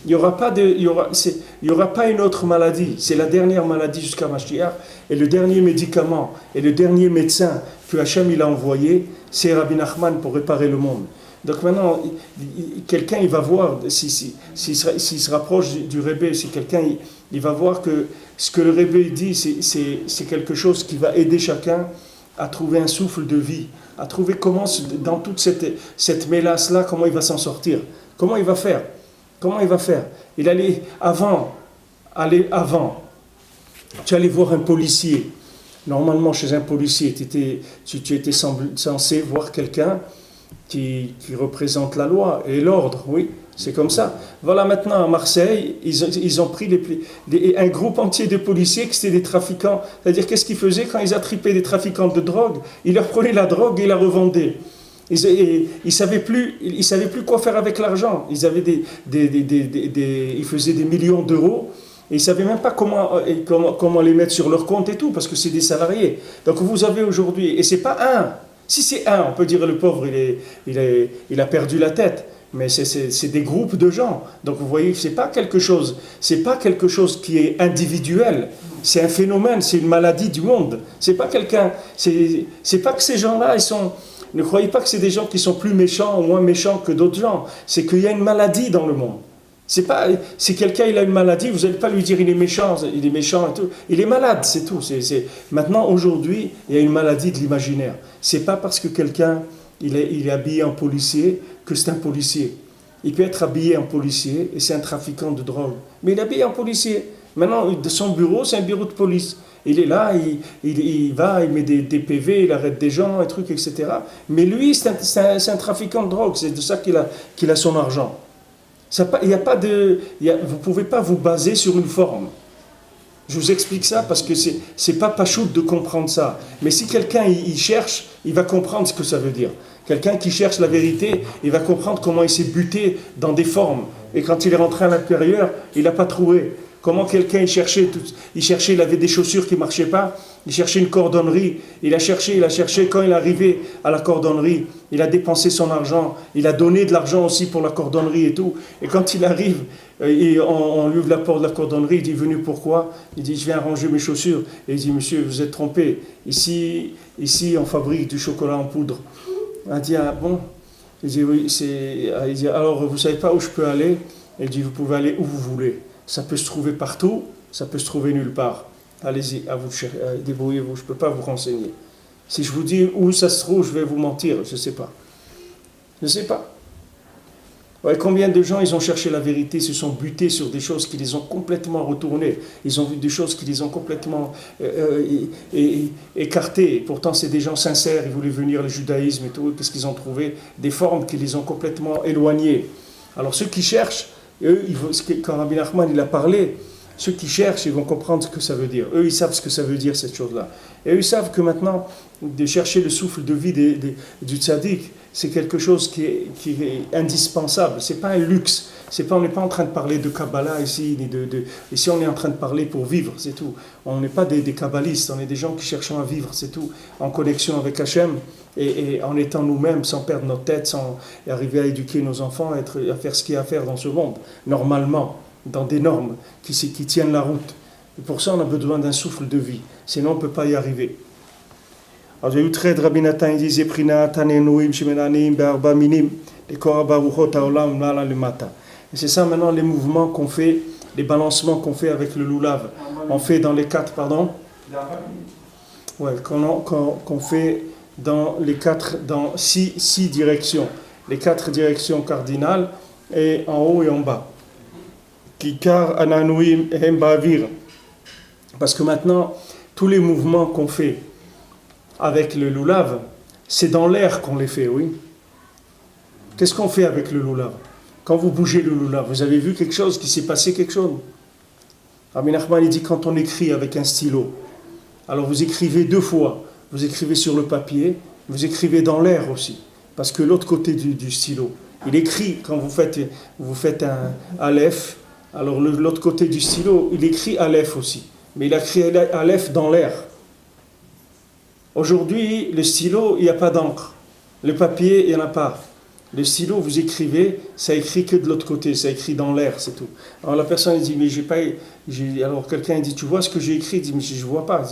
Il n'y aura pas une autre maladie. C'est la dernière maladie jusqu'à Mashiach. Et le dernier médicament et le dernier médecin que Hachem il a envoyé, c'est Rabbi Nachman pour réparer le monde. Donc maintenant, quelqu'un il va voir, s'il se rapproche du Rebbe, si quelqu'un il va voir que ce que le Rebbe dit, c'est quelque chose qui va aider chacun à trouver un souffle de vie, à trouver comment, dans toute cette mélasse-là, comment il va s'en sortir. Comment il va faire ? Il allait avant, tu allais voir un policier. Normalement, chez un policier, tu étais censé voir quelqu'un qui représente la loi et l'ordre, oui, c'est comme ça. Voilà, maintenant à Marseille, ils ont pris un groupe entier de policiers qui étaient des trafiquants. C'est-à-dire, qu'est-ce qu'ils faisaient quand ils attrapaient des trafiquants de drogue ? Ils leur prenaient la drogue et ils la revendaient. Ils ne savaient plus quoi faire avec l'argent. Ils faisaient des millions d'euros. Et ils ne savaient même pas comment les mettre sur leur compte et tout, parce que c'est des salariés. Donc vous avez aujourd'hui, et c'est pas un. Si c'est un, on peut dire le pauvre, il a perdu la tête. Mais c'est des groupes de gens. Donc vous voyez, c'est pas quelque chose qui est individuel. C'est un phénomène, c'est une maladie du monde. C'est pas pas que ces gens-là, ne croyez pas que c'est des gens qui sont plus méchants ou moins méchants que d'autres gens. C'est qu'il y a une maladie dans le monde. Si quelqu'un il a une maladie, vous n'allez pas lui dire il est méchant et tout. Il est malade, c'est tout. Maintenant, aujourd'hui, il y a une maladie de l'imaginaire. C'est pas parce que quelqu'un il est habillé en policier que c'est un policier. Il peut être habillé en policier et c'est un trafiquant de drogue. Mais il est habillé en policier. Maintenant, son bureau, c'est un bureau de police. Il est là, il va, il met des PV, il arrête des gens, des trucs, etc. Mais lui, c'est un trafiquant de drogue. C'est de ça qu'il a son argent. Vous ne pouvez pas vous baser sur une forme. Je vous explique ça parce que c'est pas pachout de comprendre ça. Mais si quelqu'un il cherche, il va comprendre ce que ça veut dire. Quelqu'un qui cherche la vérité, il va comprendre comment il s'est buté dans des formes. Et quand il est rentré à l'intérieur, il n'a pas trouvé. Comment quelqu'un il cherchait, il avait des chaussures qui ne marchaient pas, il cherchait une cordonnerie, il a cherché, quand il est arrivé à la cordonnerie, il a dépensé son argent, il a donné de l'argent aussi pour la cordonnerie et tout. Et quand il arrive, on lui ouvre la porte de la cordonnerie, il dit, venu pourquoi? Il dit, je viens ranger mes chaussures. Et il dit, monsieur, vous êtes trompé, ici on fabrique du chocolat en poudre. Il dit, ah bon? Il dit, oui, il dit, alors vous ne savez pas où je peux aller? Il dit, vous pouvez aller où vous voulez. Ça peut se trouver partout, ça peut se trouver nulle part. Allez-y, à vous débrouillez-vous, je ne peux pas vous renseigner. Si je vous dis où ça se trouve, je vais vous mentir, je ne sais pas. Je ne sais pas. Ouais, combien de gens ils ont cherché la vérité, se sont butés sur des choses qui les ont complètement retournées. Ils ont vu des choses qui les ont complètement écartées. Et pourtant, c'est des gens sincères, ils voulaient venir le judaïsme et tout. Qu'est-ce qu'ils ont trouvé? Des formes qui les ont complètement éloignés. Alors ceux qui cherchent, eux, quand Rabbi Nachman il a parlé, ceux qui cherchent, ils vont comprendre ce que ça veut dire. Eux, ils savent ce que ça veut dire, cette chose-là. Et eux, ils savent que maintenant, de chercher le souffle de vie du tzaddik, c'est quelque chose qui est indispensable. Ce n'est pas un luxe. On n'est pas en train de parler de Kabbalah ici. Ici, on est en train de parler pour vivre, c'est tout. On n'est pas des kabbalistes, on est des gens qui cherchent à vivre, c'est tout. En connexion avec Hachem et en étant nous-mêmes, sans perdre notre tête, sans arriver à éduquer nos enfants, à faire ce qu'il y a à faire dans ce monde, normalement, dans des normes qui tiennent la route. Et pour ça, on a besoin d'un souffle de vie. Sinon, on ne peut pas y arriver. Alors, j'ai eu très de Rabbi Nathan, il disait Prina, Tanenouim, Shimenanim, Be'arba Minim, les Koraba Ruchot Haolam, Nala le Mata. Et c'est ça maintenant les mouvements qu'on fait, les balancements qu'on fait avec le loulav. On fait dans les quatre, pardon? Ouais, qu'on fait dans six directions. Les quatre directions cardinales, et en haut et en bas. Kikar, Ananouim, Hem Ba'avir. Parce que maintenant, tous les mouvements qu'on fait avec le loulav, c'est dans l'air qu'on les fait, oui. Qu'est-ce qu'on fait avec le loulav? Quand vous bougez le loulav, vous avez vu quelque chose, qui s'est passé quelque chose? Rabbi Nachman, il dit quand on écrit avec un stylo, alors vous écrivez deux fois, vous écrivez sur le papier, vous écrivez dans l'air aussi, parce que l'autre côté du stylo, il écrit, quand vous faites un Aleph, alors l'autre côté du stylo, il écrit Aleph aussi, mais il a écrit Aleph dans l'air. Aujourd'hui, le stylo, il n'y a pas d'encre, le papier, il n'y en a pas. Le stylo, vous écrivez, ça écrit que de l'autre côté, ça écrit dans l'air, c'est tout. Alors la personne dit, mais alors quelqu'un dit, tu vois ce que j'ai écrit? Il dit, mais je ne vois pas.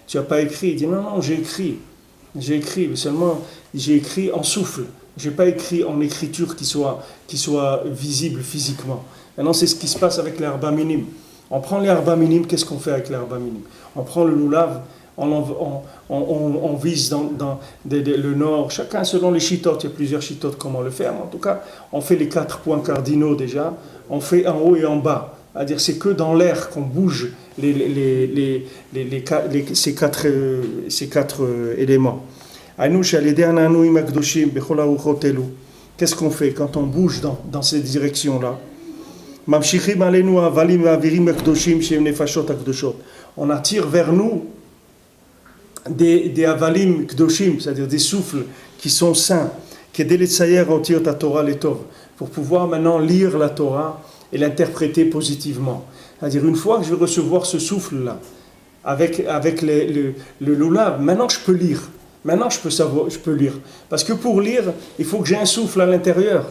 Tu n'as pas écrit? Il dit, non, j'ai écrit, mais seulement j'ai écrit en souffle. Je n'ai pas écrit en écriture qui soit visible physiquement. Maintenant, c'est ce qui se passe avec les arba minim. On prend les arba minim, qu'est-ce qu'on fait avec les arba minim? On prend le loulav, on vise dans le nord, chacun selon les chitotes, il y a plusieurs chitotes comment le faire, mais en tout cas, on fait les 4 points cardinaux déjà, on fait en haut et en bas, c'est-à-dire c'est que dans l'air qu'on bouge ces quatre éléments. Qu'est-ce qu'on fait quand on bouge dans ces directions-là? On attire vers nous des avalim kdoshim, c'est-à-dire des souffles qui sont saints, pour pouvoir maintenant lire la Torah et l'interpréter positivement. C'est-à-dire, une fois que je vais recevoir ce souffle-là, avec le lulav, maintenant je peux lire. Maintenant je peux lire. Parce que pour lire, il faut que j'ai un souffle à l'intérieur.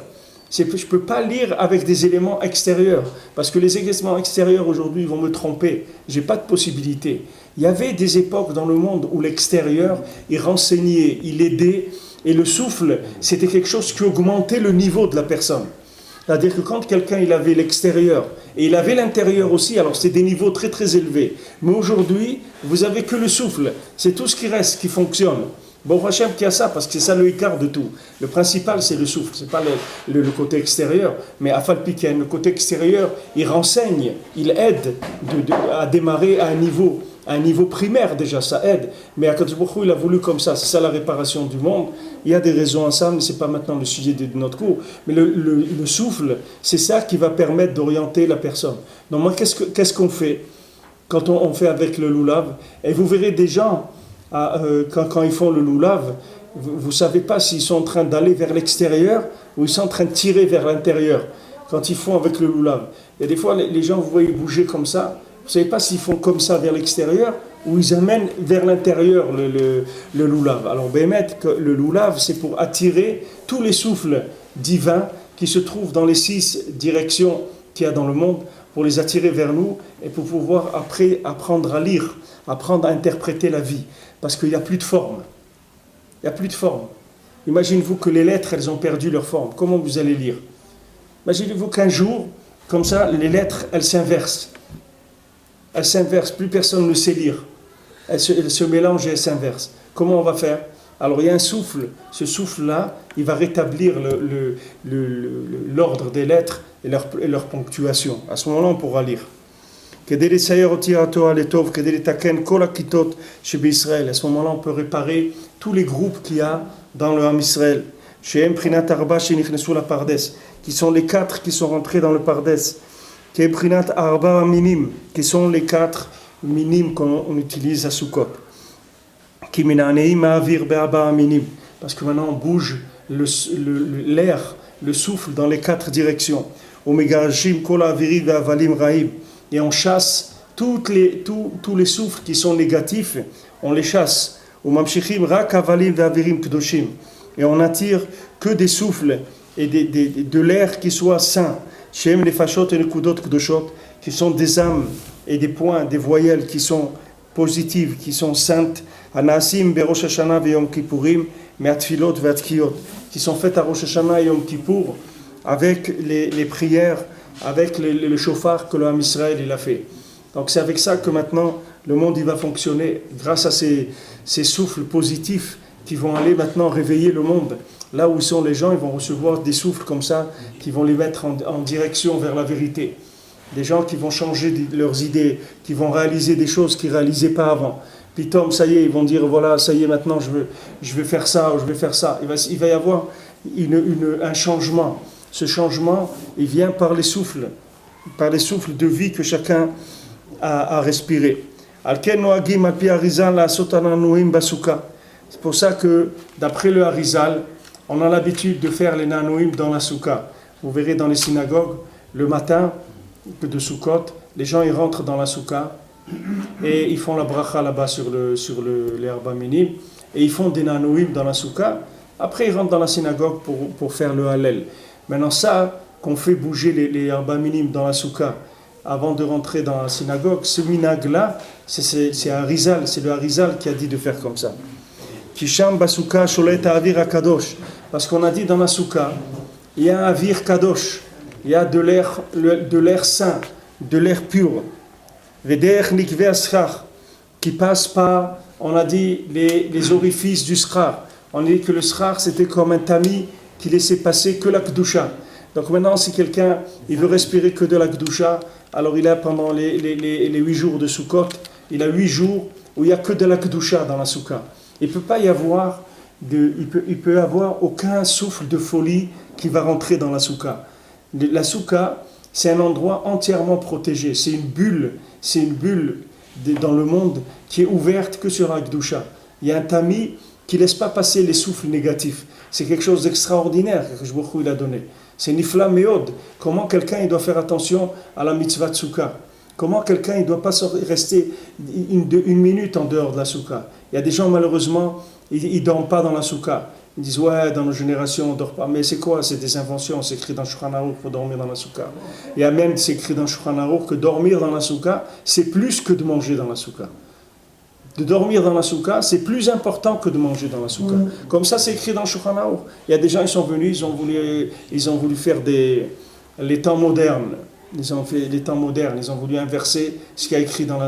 Je ne peux pas lire avec des éléments extérieurs. Parce que les éléments extérieurs aujourd'hui vont me tromper. Je n'ai pas de possibilité. Il y avait des époques dans le monde où l'extérieur, il renseignait, il aidait. Et le souffle, c'était quelque chose qui augmentait le niveau de la personne. C'est-à-dire que quand quelqu'un il avait l'extérieur et il avait l'intérieur aussi, alors c'est des niveaux très très élevés. Mais aujourd'hui, vous avez que le souffle. C'est tout ce qui reste, qui fonctionne. Bon, Hachem qui a ça, parce que c'est ça le écart de tout. Le principal, c'est le souffle, c'est pas le côté extérieur. Mais à Falpiken, le côté extérieur, il renseigne, il aide à démarrer à un niveau primaire déjà, ça aide. Mais Akadosh Baruch Hu, il a voulu comme ça, c'est ça la réparation du monde. Il y a des raisons à ça, mais c'est pas maintenant le sujet de notre cours. Mais le souffle, c'est ça qui va permettre d'orienter la personne. Donc moi, qu'est-ce qu'on fait quand on fait avec le lulav? Et vous verrez des gens, quand ils font le lulav, vous ne savez pas s'ils sont en train d'aller vers l'extérieur ou ils sont en train de tirer vers l'intérieur. Quand ils font avec le lulav. Et des fois, les gens, vous voyez bouger comme ça. Vous ne savez pas s'ils font comme ça vers l'extérieur ou ils amènent vers l'intérieur le lulav. Alors, le lulav, c'est pour attirer tous les souffles divins qui se trouvent dans les 6 directions qu'il y a dans le monde, pour les attirer vers nous et pour pouvoir après apprendre à lire, apprendre à interpréter la vie. Parce qu'il n'y a plus de forme. Il n'y a plus de forme. Imaginez-vous que les lettres, elles ont perdu leur forme. Comment vous allez lire? Imaginez-vous qu'un jour, comme ça, les lettres, elles s'inversent. Elles s'inversent, plus personne ne sait lire. Elles se mélangent et elles s'inversent. Comment on va faire? Alors il y a un souffle. Ce souffle-là, il va rétablir l'ordre des lettres et leur ponctuation. À ce moment-là, on pourra lire. À ce moment-là, on peut réparer tous les groupes qu'il y a dans le Ham Israël. Qui sont les 4 qui sont rentrés dans le Pardes. Qui sont les 4 minimes qu'on utilise à Sukkot. Parce que maintenant on bouge l'air, le souffle dans les 4 directions. Et on chasse tous les souffles qui sont négatifs, on les chasse. Et on attire que des souffles et de l'air qui soit sain. Qui sont des âmes et des points, des voyelles qui sont positives, qui sont saintes. Qui sont faites à Rosh Hashanah et Yom Kippour avec les prières, avec le shofar que le Ham Israël il a fait. Donc c'est avec ça que maintenant le monde il va fonctionner, grâce à ces souffles positifs qui vont aller maintenant réveiller le monde. Là où sont les gens, ils vont recevoir des souffles comme ça qui vont les mettre en direction vers la vérité. Des gens qui vont changer leurs idées, qui vont réaliser des choses qu'ils ne réalisaient pas avant. Puis Tom, ça y est, ils vont dire, voilà, ça y est, maintenant je vais faire ça, ou je vais faire ça. Il va y avoir un changement. Ce changement, il vient par les souffles de vie que chacun a respiré. C'est pour ça que, d'après le Harizal, on a l'habitude de faire les nanouim dans la souka. Vous verrez dans les synagogues, le matin de Sukkot, les gens ils rentrent dans la souka et ils font la bracha là-bas sur les Arba Minim et ils font des nanouim dans la souka. Après ils rentrent dans la synagogue pour faire le Hallel. Maintenant ça, qu'on fait bouger les Arba Minim dans la souka avant de rentrer dans la synagogue, ce minag-là, c'est Harizal, c'est le Harizal qui a dit de faire comme ça. Kisham basuka sholet avir akadosh. Parce qu'on a dit dans la souka, il y a un avir kadosh, il y a de l'air saint, de l'air pur. Veder nikve aschar, qui passe par, on a dit, les orifices du schar. On a dit que le schar, c'était comme un tamis qui laissait passer que la kedusha. Donc maintenant, si quelqu'un il veut respirer que de la kedusha, alors il a pendant les 8 jours de Sukkot, il a 8 jours où il n'y a que de la kedusha dans la souka. Il ne peut pas y avoir, il peut avoir aucun souffle de folie qui va rentrer dans la souka. La souka, c'est un endroit entièrement protégé. C'est une bulle dans le monde qui est ouverte que sur la kedusha. Il y a un tamis qui ne laisse pas passer les souffles négatifs. C'est quelque chose d'extraordinaire que Baruch Hu il a donné. C'est nifla meod. Comment quelqu'un il doit faire attention à la mitzvah de souka. Comment quelqu'un il ne doit pas rester une minute en dehors de la souka. Il y a des gens malheureusement, ils ne dorment pas dans la souka. Ils disent ouais, dans nos générations on ne dort pas. Mais c'est quoi? C'est des inventions, c'est écrit dans Shulchan Aruch pour dormir dans la souka. Il y a même, c'est écrit dans Shulchan Aruch que dormir dans la souka, c'est plus que de manger dans la souka. De dormir dans la souka, c'est plus important que de manger dans la souka. Comme ça, c'est écrit dans Shulchan Aruch. Il y a des gens, ils sont venus, ils ont voulu faire les temps modernes. Ils ont fait les temps modernes, ils ont voulu inverser ce qui est écrit dans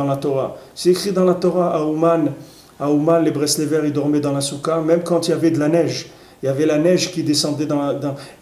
la Torah. C'est écrit dans la Torah, à Ouman, les Breslevers, ils dormaient dans la souka, même quand il y avait de la neige. Il y avait la neige qui descendait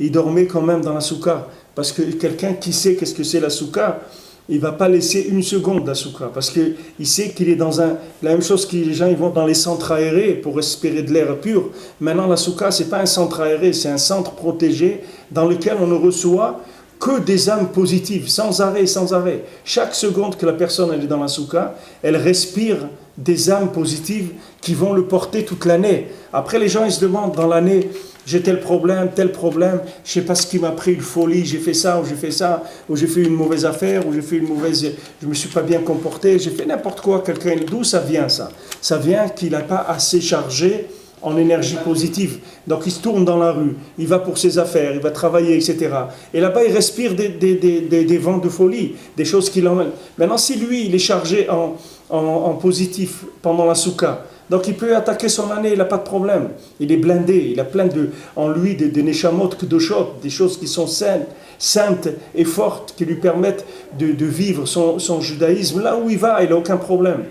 ils dormaient quand même dans la souka. Parce que quelqu'un qui sait qu'est-ce que c'est la souka, il ne va pas laisser une seconde la souka. Parce qu'il sait qu'il est dans la même chose que les gens ils vont dans les centres aérés pour respirer de l'air pur. Maintenant, la souka, ce n'est pas un centre aéré, c'est un centre protégé dans lequel on ne reçoit que des âmes positives, sans arrêt, sans arrêt. Chaque seconde que la personne elle est dans la souka, elle respire des âmes positives qui vont le porter toute l'année. Après, les gens ils se demandent dans l'année, j'ai tel problème, je ne sais pas ce qui m'a pris, une folie, j'ai fait ça, ou j'ai fait une mauvaise affaire, ou je ne me suis pas bien comporté, j'ai fait n'importe quoi, d'où ça vient ça? Ça vient qu'il n'a pas assez chargé en énergie positive. Donc il se tourne dans la rue, il va pour ses affaires, il va travailler, etc. Et là-bas, il respire des vents de folie, des choses qui l'emmènent. Maintenant, si lui, il est chargé en positif pendant la souka, donc il peut attaquer son année, il n'a pas de problème. Il est blindé, il a plein en lui des neshamot, kedoshot, des choses qui sont saintes et fortes, qui lui permettent de vivre son judaïsme là où il va, il n'a aucun problème.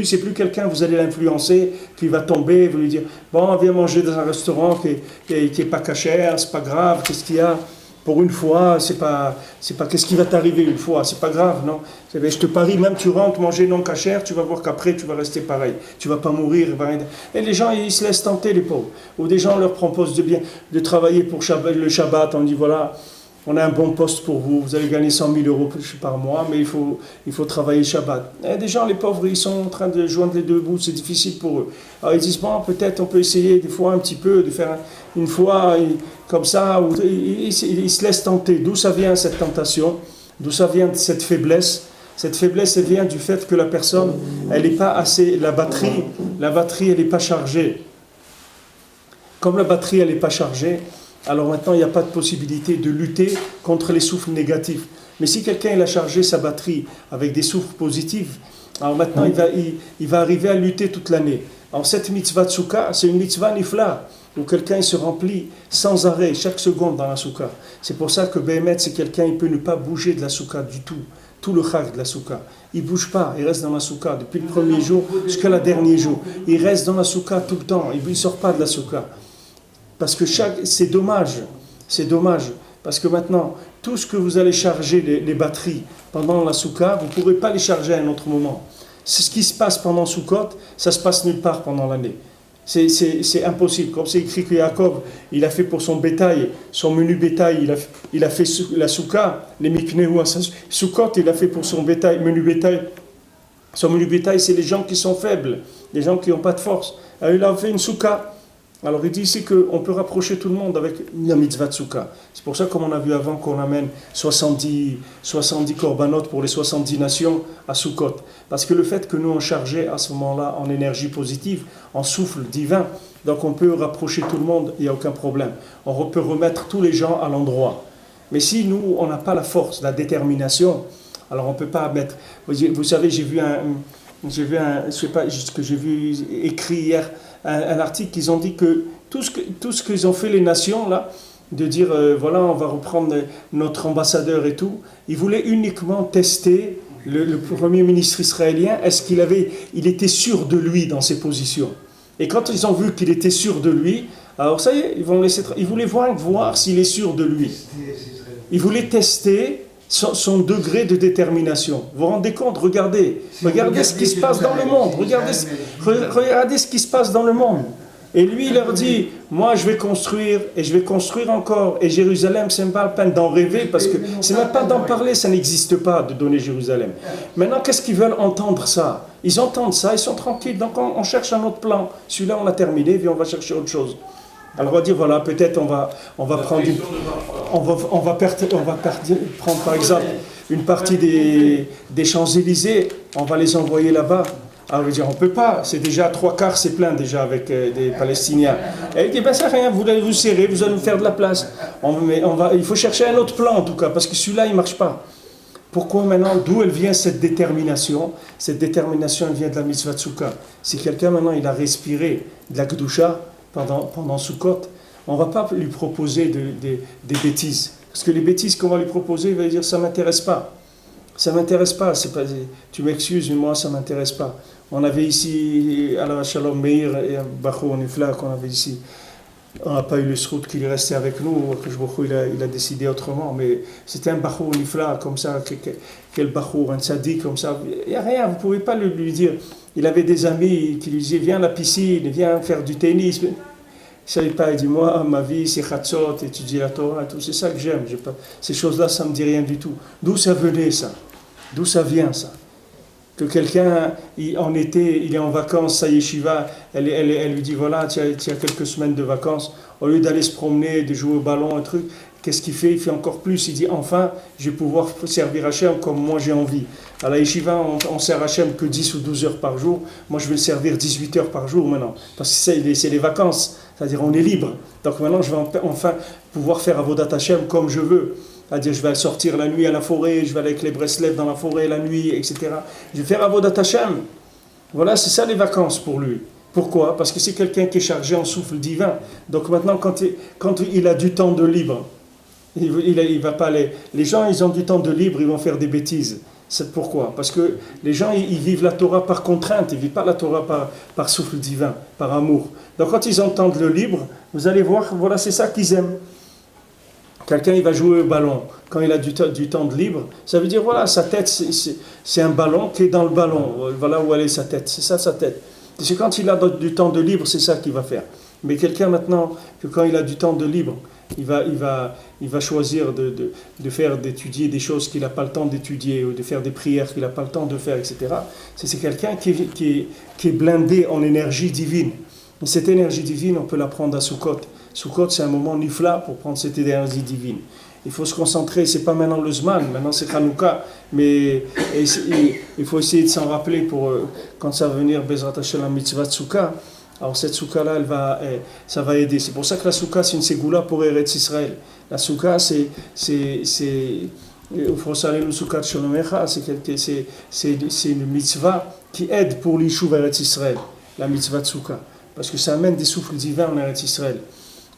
C'est plus quelqu'un, vous allez l'influencer, qui va tomber, vous lui dire, bon, viens manger dans un restaurant qui est pas cachère, c'est pas grave, qu'est-ce qu'il y a? Pour une fois, c'est pas qu'est-ce qui va t'arriver une fois, c'est pas grave, non? Je te parie, même tu rentres manger non cachère, tu vas voir qu'après tu vas rester pareil, tu vas pas mourir. Et les gens, ils se laissent tenter, les pauvres. Ou des gens leur proposent de travailler pour le Shabbat, on dit voilà, on a un bon poste pour vous, vous allez gagner 100 000 euros par mois, mais il faut travailler Shabbat. Et des gens, les pauvres, ils sont en train de joindre les deux bouts, c'est difficile pour eux. Alors ils disent, bon, peut-être on peut essayer des fois un petit peu, de faire une fois comme ça, ils se laissent tenter. D'où ça vient cette tentation? D'où ça vient cette faiblesse? Cette faiblesse, elle vient du fait que la personne, elle n'est pas assez, la batterie, elle n'est pas chargée. Comme la batterie, elle n'est pas chargée, alors maintenant, il n'y a pas de possibilité de lutter contre les souffles négatifs. Mais si quelqu'un il a chargé sa batterie avec des souffles positifs, alors maintenant, il va arriver à lutter toute l'année. Alors cette mitzvah de souka, c'est une mitzvah nifla, où quelqu'un il se remplit sans arrêt, chaque seconde dans la souka. C'est pour ça que Béhémet, c'est quelqu'un, il peut ne pas bouger de la souka du tout. Tout le chag de la souka. Il ne bouge pas, il reste dans la souka depuis le premier jour jusqu'à le dernier jour. Il reste dans la souka tout le temps, il ne sort pas de la souka. Parce que c'est dommage, parce que maintenant, tout ce que vous allez charger les batteries pendant la souka, vous ne pourrez pas les charger à un autre moment. C'est ce qui se passe pendant Soukot, ça se passe nulle part pendant l'année. C'est impossible. Comme c'est écrit que Yaakov, il a fait pour son bétail, son menu bétail, il a fait la souka, les miknéou, Soukot, il a fait pour son bétail, menu bétail. Son menu bétail, c'est les gens qui sont faibles, les gens qui n'ont pas de force. Alors, il a fait une souka. Alors il dit ici qu'on peut rapprocher tout le monde avec la mitzvah de souka. C'est pour ça, comme on a vu avant, qu'on amène 70 korbanot pour les 70 nations à Soukot. Parce que le fait que nous on chargeait à ce moment-là en énergie positive, en souffle divin, donc on peut rapprocher tout le monde, il n'y a aucun problème. On peut remettre tous les gens à l'endroit. Mais si nous, on n'a pas la force, la détermination, alors on ne peut pas mettre... Vous savez, j'ai vu je sais pas ce que j'ai vu écrit hier, un article, ils ont dit que tout ce qu'ils ont fait les nations là, de dire voilà, on va reprendre notre ambassadeur et tout, ils voulaient uniquement tester le premier ministre israélien, est-ce il était sûr de lui dans ses positions. Et quand ils ont vu qu'il était sûr de lui, alors ça y est, ils voulaient voir s'il est sûr de lui. Ils voulaient tester son degré de détermination. Vous vous rendez compte? Regardez ce qui se passe dans le monde. Regardez ce qui se passe dans le monde. Et lui, il leur dit, moi je vais construire, et je vais construire encore. Et Jérusalem, c'est pas la peine d'en rêver, parce que c'est même pas d'en parler, ça n'existe pas de donner Jérusalem. Maintenant, qu'est-ce qu'ils veulent entendre ça? Ils entendent ça, ils sont tranquilles, donc on cherche un autre plan. Celui-là, on l'a terminé, puis on va chercher autre chose. Alors on va dire, voilà, peut-être on va prendre prendre par exemple une partie des Champs-Élysées, on va les envoyer là-bas. Alors on va dire, on ne peut pas, c'est déjà 3/4, c'est plein déjà avec des Palestiniens. Et il dit, ben ça rien, vous allez vous serrer, vous allez nous faire de la place. Il faut chercher un autre plan en tout cas, parce que celui-là il ne marche pas. Pourquoi maintenant, d'où elle vient cette détermination? Cette détermination, elle vient de la mitzvah Tsouka. Si quelqu'un maintenant, il a respiré de la Kedusha pendant Sukkot, on ne va pas lui proposer des bêtises. Parce que les bêtises qu'on va lui proposer, il va lui dire, ça ne m'intéresse pas. Ça ne m'intéresse pas, tu m'excuses, mais moi, ça ne m'intéresse pas. On avait ici, à la Shalom Meir et à Bachou Nifla, qu'on avait ici. On n'a pas eu le srout qu'il est resté avec nous, que il a décidé autrement, mais c'était un Bachou Nifla, comme ça, quel Bachou, un tzaddik, comme ça. Il n'y a rien, vous ne pouvez pas lui dire. Il avait des amis qui lui disaient, viens à la piscine, viens faire du tennis. Il ne savait pas, il dit, moi, ma vie, c'est Chatzot, étudier la Torah et tout, c'est ça que j'aime. Ces choses-là, ça ne me dit rien du tout. D'où ça venait, ça? D'où ça vient, ça? Que quelqu'un, en été, il est en vacances, sa yeshiva, elle lui dit, voilà, tu as quelques semaines de vacances, au lieu d'aller se promener, de jouer au ballon, un truc, qu'est-ce qu'il fait? Il fait encore plus, il dit, enfin, je vais pouvoir servir Hachem comme moi j'ai envie. À la yeshiva, on sert Hachem que 10 ou 12 heures par jour, moi je vais le servir 18 heures par jour maintenant, parce que c'est les vacances, c'est-à-dire on est libre. Donc maintenant, je vais enfin pouvoir faire Avodat Hachem comme je veux. C'est-à-dire, je vais sortir la nuit à la forêt, je vais aller avec les Breslev dans la forêt la nuit, etc. Je vais faire Avodat Hashem. Voilà, c'est ça les vacances pour lui. Pourquoi? Parce que c'est quelqu'un qui est chargé en souffle divin. Donc maintenant, quand il a du temps de libre, il va pas aller. Les gens, ils ont du temps de libre, ils vont faire des bêtises. C'est pourquoi? Parce que les gens, ils vivent la Torah par contrainte, ils ne vivent pas la Torah par souffle divin, par amour. Donc quand ils entendent le libre, vous allez voir, voilà, c'est ça qu'ils aiment. Quelqu'un, il va jouer au ballon. Quand il a du temps de libre, ça veut dire, voilà, sa tête, c'est un ballon qui est dans le ballon. Voilà où elle est sa tête. C'est ça, sa tête. C'est quand il a du temps de libre, c'est ça qu'il va faire. Mais quelqu'un, maintenant, que quand il a du temps de libre, il va choisir d'étudier des choses qu'il n'a pas le temps d'étudier, ou de faire des prières qu'il n'a pas le temps de faire, etc. C'est quelqu'un qui est blindé en énergie divine. Et cette énergie divine, on peut la prendre à Sukkot. Sukkot, c'est un moment nifla pour prendre cette énergie divine. Il faut se concentrer, c'est pas maintenant le Zman, maintenant c'est Hanouka, mais il faut essayer de s'en rappeler pour quand ça va venir Bezrat Hashem la mitzvah Tsouka. Alors cette Souka-là, ça va aider. C'est pour ça que la Souka, c'est une ségoula pour Eretz Israël. La Souka, c'est une mitzvah qui aide pour l'Ishuv Eretz Israël, la mitzvah Tsouka. Parce que ça amène des souffles divins en Eretz Israël.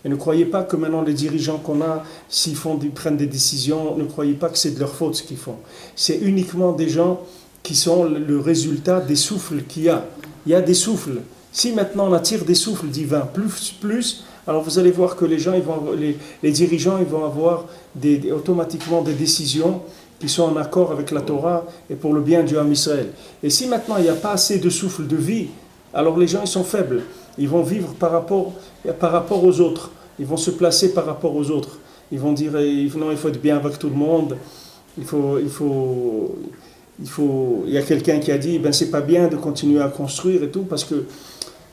Et ne croyez pas que maintenant les dirigeants qu'on a, s'ils prennent des décisions, ne croyez pas que c'est de leur faute ce qu'ils font. C'est uniquement des gens qui sont le résultat des souffles qu'il y a. Il y a des souffles. Si maintenant on attire des souffles divins plus, alors vous allez voir que les dirigeants ils vont avoir automatiquement des décisions qui sont en accord avec la Torah et pour le bien du Ham Israël. Et si maintenant il n'y a pas assez de souffle de vie, alors les gens ils sont faibles. Ils vont vivre par rapport aux autres. Ils vont se placer par rapport aux autres. Ils vont dire non, il faut être bien avec tout le monde. Il y a quelqu'un qui a dit c'est pas bien de continuer à construire et tout, parce que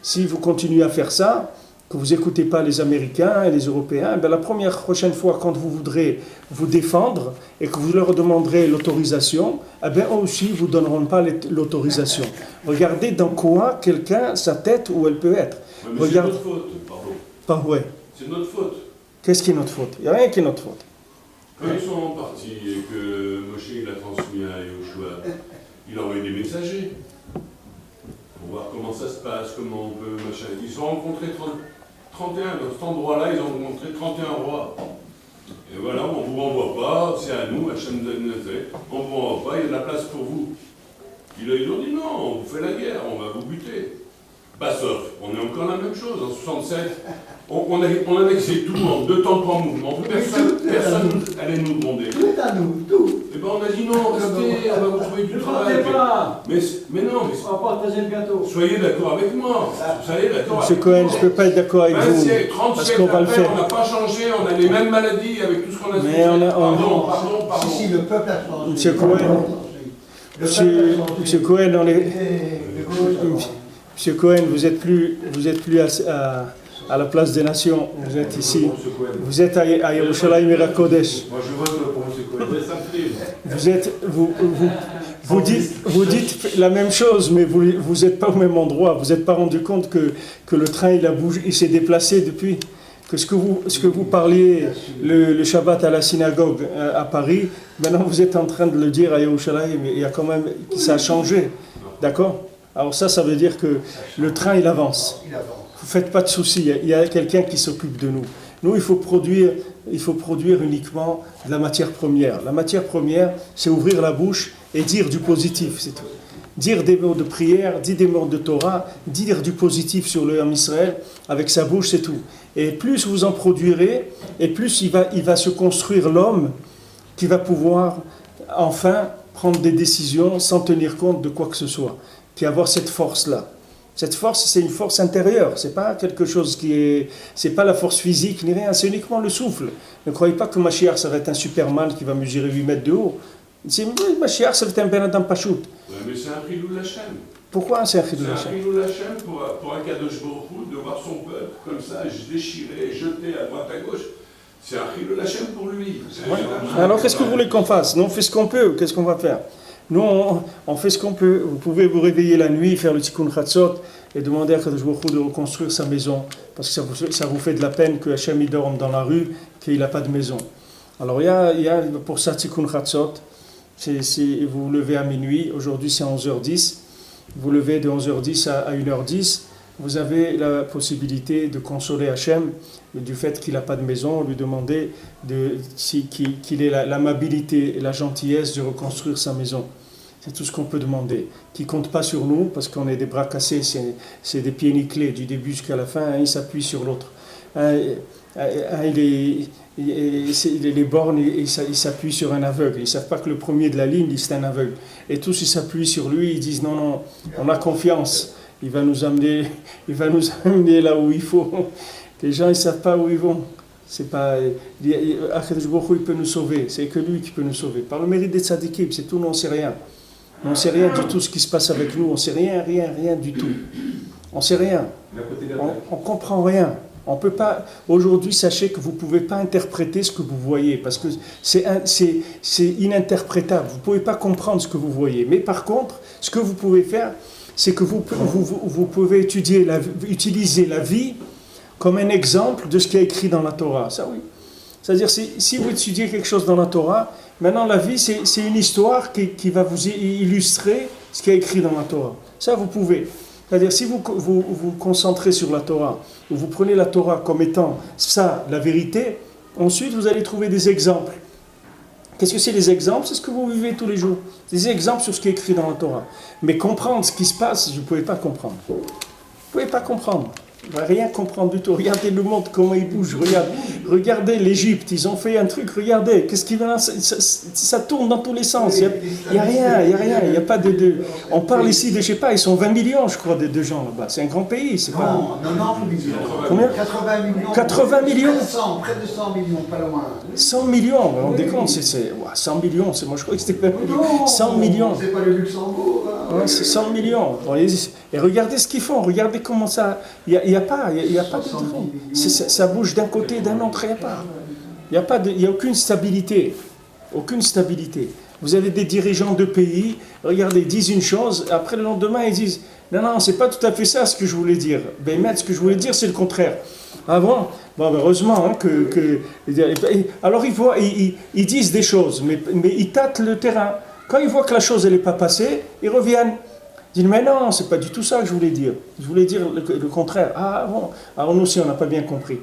si vous continuez à faire ça, que vous n'écoutez pas les Américains et les Européens, la prochaine fois quand vous voudrez vous défendre et que vous leur demanderez l'autorisation, eux aussi ne vous donneront pas l'autorisation. Regardez dans quoi quelqu'un, sa tête, où elle peut être. Mais c'est notre faute, pardon. Ouais. C'est notre faute. Qu'est-ce qui est notre faute? Il n'y a rien qui est notre faute. Quand ils sont partis et que Moshe il a transmis à Yoshua, il a envoyé des messagers pour voir comment ça se passe, comment on peut, machin. Ils se sont rencontrés 31, dans cet endroit-là, ils ont rencontré 31 rois. Et voilà, on ne vous renvoie pas, c'est à nous, Hachem nous a fait, on ne vous renvoie pas, il y a de la place pour vous. Ils ont dit non, on vous fait la guerre, on va vous buter. Sauf, on est encore la même chose, en 67, on a annexé tout en 2 temps, 3 mouvements, personne allait nous demander. Tout à nous, tout. Et on a dit non, restez, on va vous trouver du travail. Mais non, mais on va partager le gâteau. Soyez d'accord avec moi. Vous savez, d'accord. Monsieur Cohen, je ne peux pas être d'accord avec vous. 30 parce siècles qu'on va le après, faire. on n'a pas changé, on a les mêmes maladies avec tout ce qu'on a Mais Pardon. Si, le peuple a changé. Monsieur Cohen, Monsieur Cohen, Monsieur Cohen, vous êtes plus à la place des nations. Vous êtes Je ici. vote pour M. Cohen. Vous êtes à Yerushalayim et à Kodesh. Moi, je vote pour M. Cohen. Vous dites la même chose, mais vous n'êtes pas au même endroit. Vous n'êtes pas rendu compte que le train il a bougé, il s'est déplacé depuis. Que ce que vous parliez le Shabbat à la synagogue à Paris, maintenant vous êtes en train de le dire à Yerushalayim. Il y a quand même, ça a changé, d'accord? Alors ça veut dire que le train il avance. Il avance. Vous ne faites pas de soucis, il y a quelqu'un qui s'occupe de nous. Nous, il faut produire uniquement de la matière première. La matière première, c'est ouvrir la bouche et dire du positif, c'est tout. Dire des mots de prière, dire des mots de Torah, dire du positif sur le Ham Israël, avec sa bouche, c'est tout. Et plus vous en produirez, et plus il va se construire l'homme qui va pouvoir enfin prendre des décisions sans tenir compte de quoi que ce soit, qui va avoir cette force-là. Cette force, c'est une force intérieure, c'est pas quelque chose c'est pas la force physique ni rien, c'est uniquement le souffle. Ne croyez pas que Mashiach, ça va être un Superman qui va mesurer 8 mètres de haut. Mashiach, ça va être un Ben Adam Pachout. Ouais, mais c'est un Chilul Hashem. Pourquoi c'est un C'est Chilul un Hashem? Chilul Hashem pour un Kadosh Baruch Hu, de voir son peuple comme ça, déchiré, jeté à droite à gauche. C'est un Chilul Hashem pour lui. Ouais. Alors qu'est-ce que vous voulez qu'on fasse? Nous on fait ce qu'on peut, qu'est-ce qu'on va faire? Nous on fait ce qu'on peut. Vous pouvez vous réveiller la nuit, faire le Tikkun Chatzot et demander à Kadosh Baruch Hu de reconstruire sa maison, parce que ça vous fait de la peine que Hachem il dorme dans la rue, qu'il n'a pas de maison. Alors il y a pour ça Tikkun Chatzot, vous vous levez à minuit, aujourd'hui c'est 11h10, vous levez de 11h10 à 1h10, vous avez la possibilité de consoler Hachem du fait qu'il n'a pas de maison, lui demander qu'il ait l'amabilité et la gentillesse de reconstruire sa maison. C'est tout ce qu'on peut demander. Qui ne compte pas sur nous, parce qu'on est des bras cassés, c'est des pieds nickelés du début jusqu'à la fin, un il s'appuie sur l'autre. Les bornes, ils s'appuient sur un aveugle. Ils ne savent pas que le premier de la ligne, c'est un aveugle. Et tous, ils s'appuient sur lui, ils disent non, on a confiance. Il va nous amener là où il faut. Les gens, ils ne savent pas où ils vont. C'est pas... Akadosh Baruch Hu, il peut nous sauver. C'est que lui qui peut nous sauver. Par le mérite des tzadikim, c'est tout, nous, on ne sait rien. On ne sait rien du tout ce qui se passe avec nous. On ne sait rien du tout. On ne sait rien. On ne comprend rien. On peut pas. Aujourd'hui, sachez que vous ne pouvez pas interpréter ce que vous voyez, parce que c'est ininterprétable. Vous ne pouvez pas comprendre ce que vous voyez. Mais par contre, ce que vous pouvez faire, c'est que vous pouvez utiliser la vie comme un exemple de ce qui est écrit dans la Torah. Ça, oui. C'est-à-dire, si vous étudiez quelque chose dans la Torah, maintenant la vie, c'est une histoire qui va vous illustrer ce qui est écrit dans la Torah. Ça, vous pouvez. C'est-à-dire, si vous vous concentrez sur la Torah, ou vous prenez la Torah comme étant ça, la vérité, ensuite vous allez trouver des exemples. Qu'est-ce que c'est les exemples? C'est ce que vous vivez tous les jours. Des exemples sur ce qui est écrit dans la Torah. Mais comprendre ce qui se passe, vous ne pouvez pas comprendre. Vous ne pouvez pas comprendre. Vous ne pouvez rien comprendre du tout. Regardez le monde, comment il bouge. Regardez l'Égypte, ils ont fait un truc, regardez. Qu'est-ce qui va ça tourne dans tous les sens. Il n'y a rien. Il n'y a pas de... On parle ici de, je ne sais pas, ils sont 20 millions, je crois, de gens là-bas. C'est un grand pays. C'est Non, pas... 90 millions. Combien? 80 millions. 80 millions. Près de 100 millions, pas loin. 100 millions, vous vous rendez compte, 100 millions, moi je crois que c'était 100 millions. C'est pas le Luxembourg. Hein. Ouais, c'est 100 millions. Et regardez ce qu'ils font, regardez comment ça... Il n'y a pas de truc. Ça bouge d'un côté et d'un autre, il n'y a aucune stabilité. Aucune stabilité. Vous avez des dirigeants de pays, regardez, ils disent une chose, après le lendemain ils disent non, c'est pas tout à fait ça ce que je voulais dire. Ben, ce que je voulais dire, c'est le contraire. Ah bon, heureusement hein, alors ils disent des choses, mais ils tâtent le terrain. Quand ils voient que la chose elle n'est pas passée, ils reviennent. Ils disent mais non, c'est pas du tout ça que je voulais dire. Je voulais dire le contraire. Ah bon, alors nous aussi on n'a pas bien compris.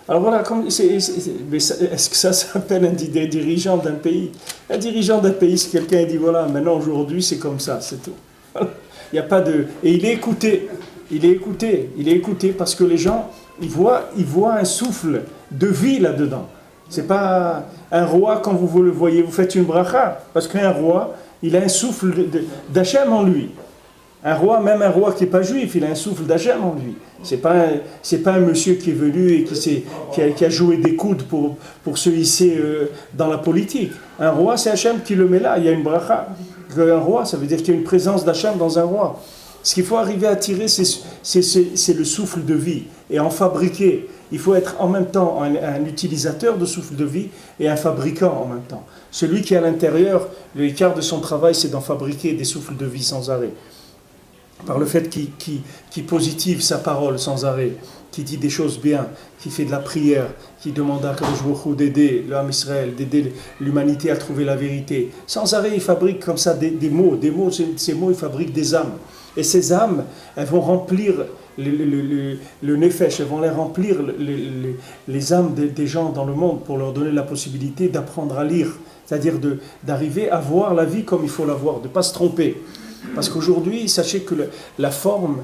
Alors voilà, est-ce que ça s'appelle un dirigeant d'un pays? Un dirigeant d'un pays, c'est quelqu'un qui dit voilà, maintenant aujourd'hui c'est comme ça, c'est tout. Il n'y a pas de... Et il est écouté parce que les gens, ils voient un souffle de vie là-dedans. C'est pas un roi, quand vous le voyez, vous faites une bracha, parce qu'un roi, il a un souffle d'Hachem en lui. Un roi, même un roi qui n'est pas juif, il a un souffle d'Hachem en lui. C'est pas un monsieur qui est venu et qui a joué des coudes pour se hisser dans la politique. Un roi, c'est Hachem qui le met là, il y a une bracha. Un roi, ça veut dire qu'il y a une présence d'Hachem dans un roi. Ce qu'il faut arriver à tirer, c'est le souffle de vie. Et en fabriquer, il faut être en même temps un utilisateur de souffle de vie et un fabricant en même temps. Celui qui est à l'intérieur, l'écart de son travail, c'est d'en fabriquer des souffles de vie sans arrêt. Par le fait qu'il positive sa parole sans arrêt, qui dit des choses bien, qui fait de la prière, qui demande à Kadosh Baruch Hu d'aider l'homme Israël, d'aider l'humanité à trouver la vérité. Sans arrêt, il fabrique comme ça des mots. Ces mots, il fabrique des âmes. Et ces âmes, elles vont remplir le nefesh, elles vont les remplir les âmes des gens dans le monde pour leur donner la possibilité d'apprendre à lire. C'est-à-dire d'arriver à voir la vie comme il faut la voir, de ne pas se tromper. Parce qu'aujourd'hui, sachez que la forme,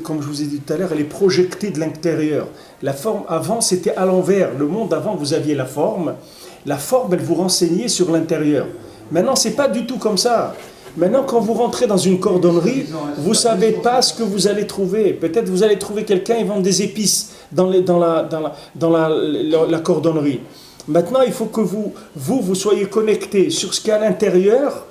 comme je vous ai dit tout à l'heure, elle est projetée de l'intérieur. La forme, avant, c'était à l'envers. Le monde avant, vous aviez la forme, elle vous renseignait sur l'intérieur. Maintenant, ce n'est pas du tout comme ça. Maintenant, quand vous rentrez dans une cordonnerie, vous ne savez pas ce que vous allez trouver. Peut-être vous allez trouver quelqu'un, il vend des épices dans la cordonnerie. Maintenant, il faut que vous soyez connectés sur ce qu'il y a à l'intérieur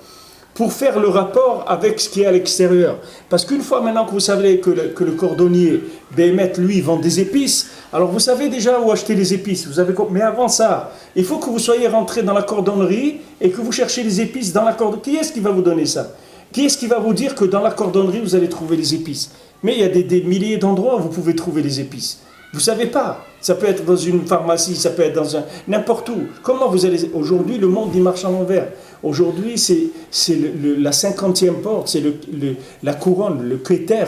pour faire le rapport avec ce qui est à l'extérieur. Parce qu'une fois maintenant que vous savez que le cordonnier, Béhémet, lui, vend des épices, alors vous savez déjà où acheter les épices. Mais avant ça, il faut que vous soyez rentré dans la cordonnerie et que vous cherchez les épices dans la cordonnerie. Qui est-ce qui va vous donner ça? Qui est-ce qui va vous dire que dans la cordonnerie, vous allez trouver les épices? Mais il y a des milliers d'endroits où vous pouvez trouver les épices. Vous ne savez pas. Ça peut être dans une pharmacie, ça peut être dans n'importe où. Comment vous allez... Aujourd'hui, le monde, il marche à l'envers. Aujourd'hui, c'est la 50e porte, c'est la couronne, le kéter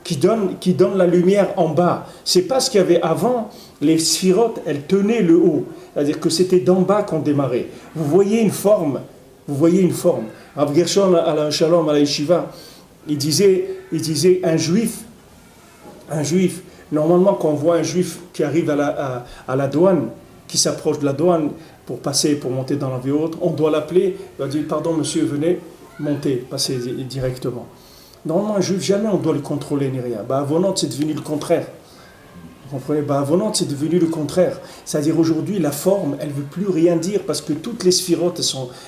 qui donne la lumière en bas. C'est pas ce qu'il y avait avant. Les sphirotes, elles tenaient le haut. C'est-à-dire que c'était d'en bas qu'on démarrait. Vous voyez une forme. Rav Gershon, à la Shalom, à la Yeshiva, il disait un juif, normalement, quand on voit un juif qui arrive à la douane, qui s'approche de la douane pour monter dans l'avion autre, on doit l'appeler, il va dire pardon monsieur, venez, montez, passez directement. Normalement, un juif, jamais on doit le contrôler ni rien. Avonot, c'est devenu le contraire. Vous comprenez? Avonot, c'est devenu le contraire. C'est-à-dire aujourd'hui, la forme, elle ne veut plus rien dire parce que toutes les sphirotes,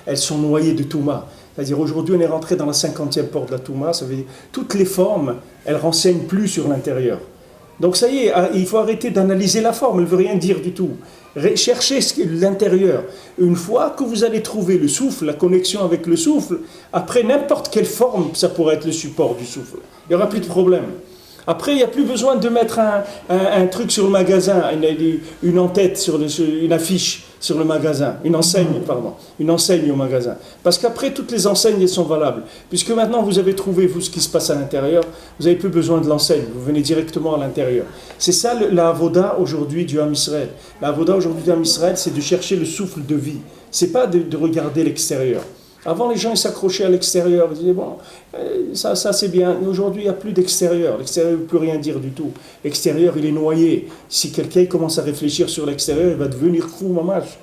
elles sont noyées de Touma. C'est-à-dire aujourd'hui, on est rentré dans la 50e porte de la Touma, ça veut dire toutes les formes, elles ne renseignent plus sur l'intérieur. Donc ça y est, il faut arrêter d'analyser la forme, elle ne veut rien dire du tout. Cherchez l'intérieur. Une fois que vous allez trouver le souffle, la connexion avec le souffle, après n'importe quelle forme, ça pourrait être le support du souffle. Il n'y aura plus de problème. Après, il n'y a plus besoin de mettre un truc sur le magasin, une en-tête, une affiche sur le magasin, une enseigne au magasin. Parce qu'après, toutes les enseignes, elles sont valables. Puisque maintenant, vous avez trouvé, vous, ce qui se passe à l'intérieur, vous n'avez plus besoin de l'enseigne, vous venez directement à l'intérieur. C'est ça la avoda aujourd'hui du Ham Israël. La avoda aujourd'hui du Ham Israël, c'est de chercher le souffle de vie. C'est pas de regarder l'extérieur. Avant, les gens ils s'accrochaient à l'extérieur, ils disaient bon, ça c'est bien. Aujourd'hui, il n'y a plus d'extérieur. L'extérieur ne veut plus rien dire du tout. L'extérieur, il est noyé. Si quelqu'un commence à réfléchir sur l'extérieur, il va devenir fou, mamache.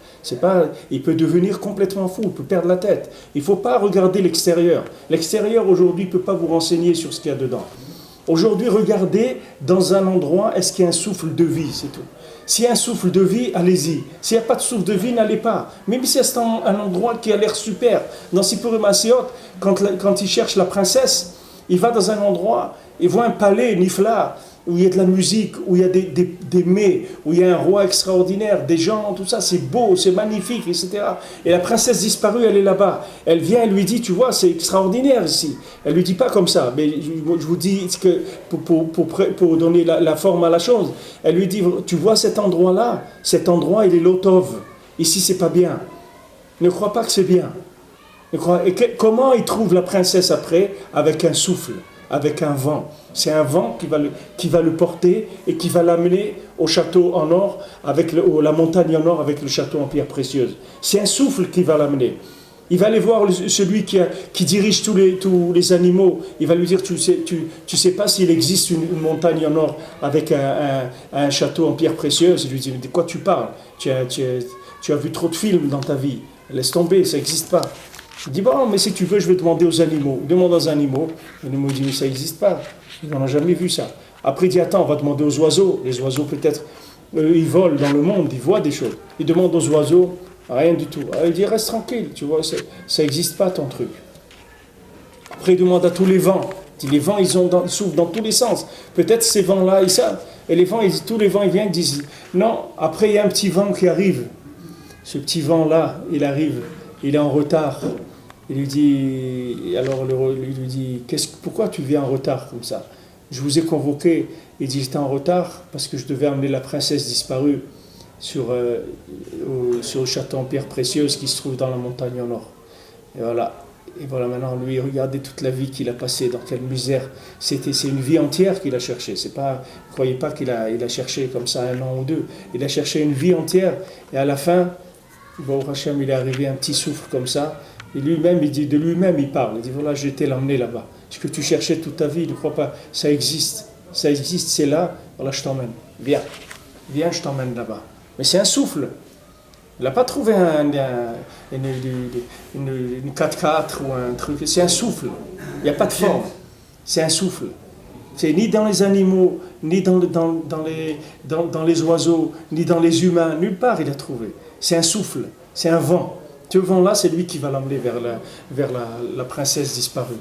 Il peut devenir complètement fou, il peut perdre la tête. Il ne faut pas regarder l'extérieur. L'extérieur, aujourd'hui, ne peut pas vous renseigner sur ce qu'il y a dedans. Aujourd'hui, regardez dans un endroit, est-ce qu'il y a un souffle de vie, c'est tout. S'il y a un souffle de vie, allez-y. S'il n'y a pas de souffle de vie, n'allez pas. Même si c'est un endroit qui a l'air super. Dans Sipurim Asiot, quand il cherche la princesse, il va dans un endroit, il voit un palais, Nifla, où il y a de la musique, où il y a des mets, où il y a un roi extraordinaire, des gens, tout ça, c'est beau, c'est magnifique, etc. Et la princesse disparue, elle est là-bas. Elle vient, elle lui dit, tu vois, c'est extraordinaire ici. Elle lui dit pas comme ça, mais je vous dis que pour donner la forme à la chose. Elle lui dit, tu vois cet endroit-là, cet endroit, il est lotov. Ici, c'est pas bien. Ne crois pas que c'est bien. Comment il trouve la princesse après? Avec un souffle, avec un vent. C'est un vent qui va le porter et qui va l'amener au château en or, avec la montagne en or avec le château en pierre précieuse. C'est un souffle qui va l'amener. Il va aller voir celui qui dirige tous les animaux. Il va lui dire, tu sais pas s'il existe une montagne en or avec un château en pierre précieuse. Il lui dit, de quoi tu parles? Tu as vu trop de films dans ta vie. Laisse tomber, ça n'existe pas. Il dit, bon, mais si tu veux, je vais demander aux animaux. Il demande aux animaux. L'animal dit, mais ça n'existe pas. On n'a jamais vu ça. Après, il dit, attends, on va demander aux oiseaux. Les oiseaux, peut-être, ils volent dans le monde, ils voient des choses. Il demande aux oiseaux, rien du tout. Alors, il dit, reste tranquille, tu vois, ça n'existe pas ton truc. Après, il demande à tous les vents. Il dit, les vents, ils soufflent dans tous les sens. Peut-être ces vents-là, et les vents, tous les vents, ils viennent, ils disent, non, après il y a un petit vent qui arrive. Ce petit vent-là, il arrive, il est en retard. Il lui dit, alors il lui dit, pourquoi tu viens en retard comme ça? Je vous ai convoqué. Il dit, j'étais en retard parce que je devais amener la princesse disparue sur le château en pierre précieuse qui se trouve dans la montagne au nord. Et voilà, maintenant, lui, regardez toute la vie qu'il a passée, dans quelle misère. C'est une vie entière qu'il a cherché. C'est pas, ne croyez pas qu'il a cherché comme ça 1 an ou 2. Il a cherché une vie entière. Et à la fin, bon, Hachem, il est arrivé un petit souffle comme ça. Et lui-même, il dit, de lui-même, il parle. Il dit, voilà, j'ai été l'emmener là-bas. Ce que tu cherchais toute ta vie, ne crois pas, ça existe. Ça existe, c'est là. Voilà, je t'emmène. Viens, je t'emmène là-bas. Mais c'est un souffle. Il n'a pas trouvé une 4x4 ou un truc. C'est un souffle. Il n'y a pas de forme. C'est un souffle. C'est ni dans les animaux, ni dans les oiseaux, ni dans les humains. Nulle part il a trouvé. C'est un souffle. C'est un vent. Ce vent-là, c'est lui qui va l'emmener vers la princesse disparue.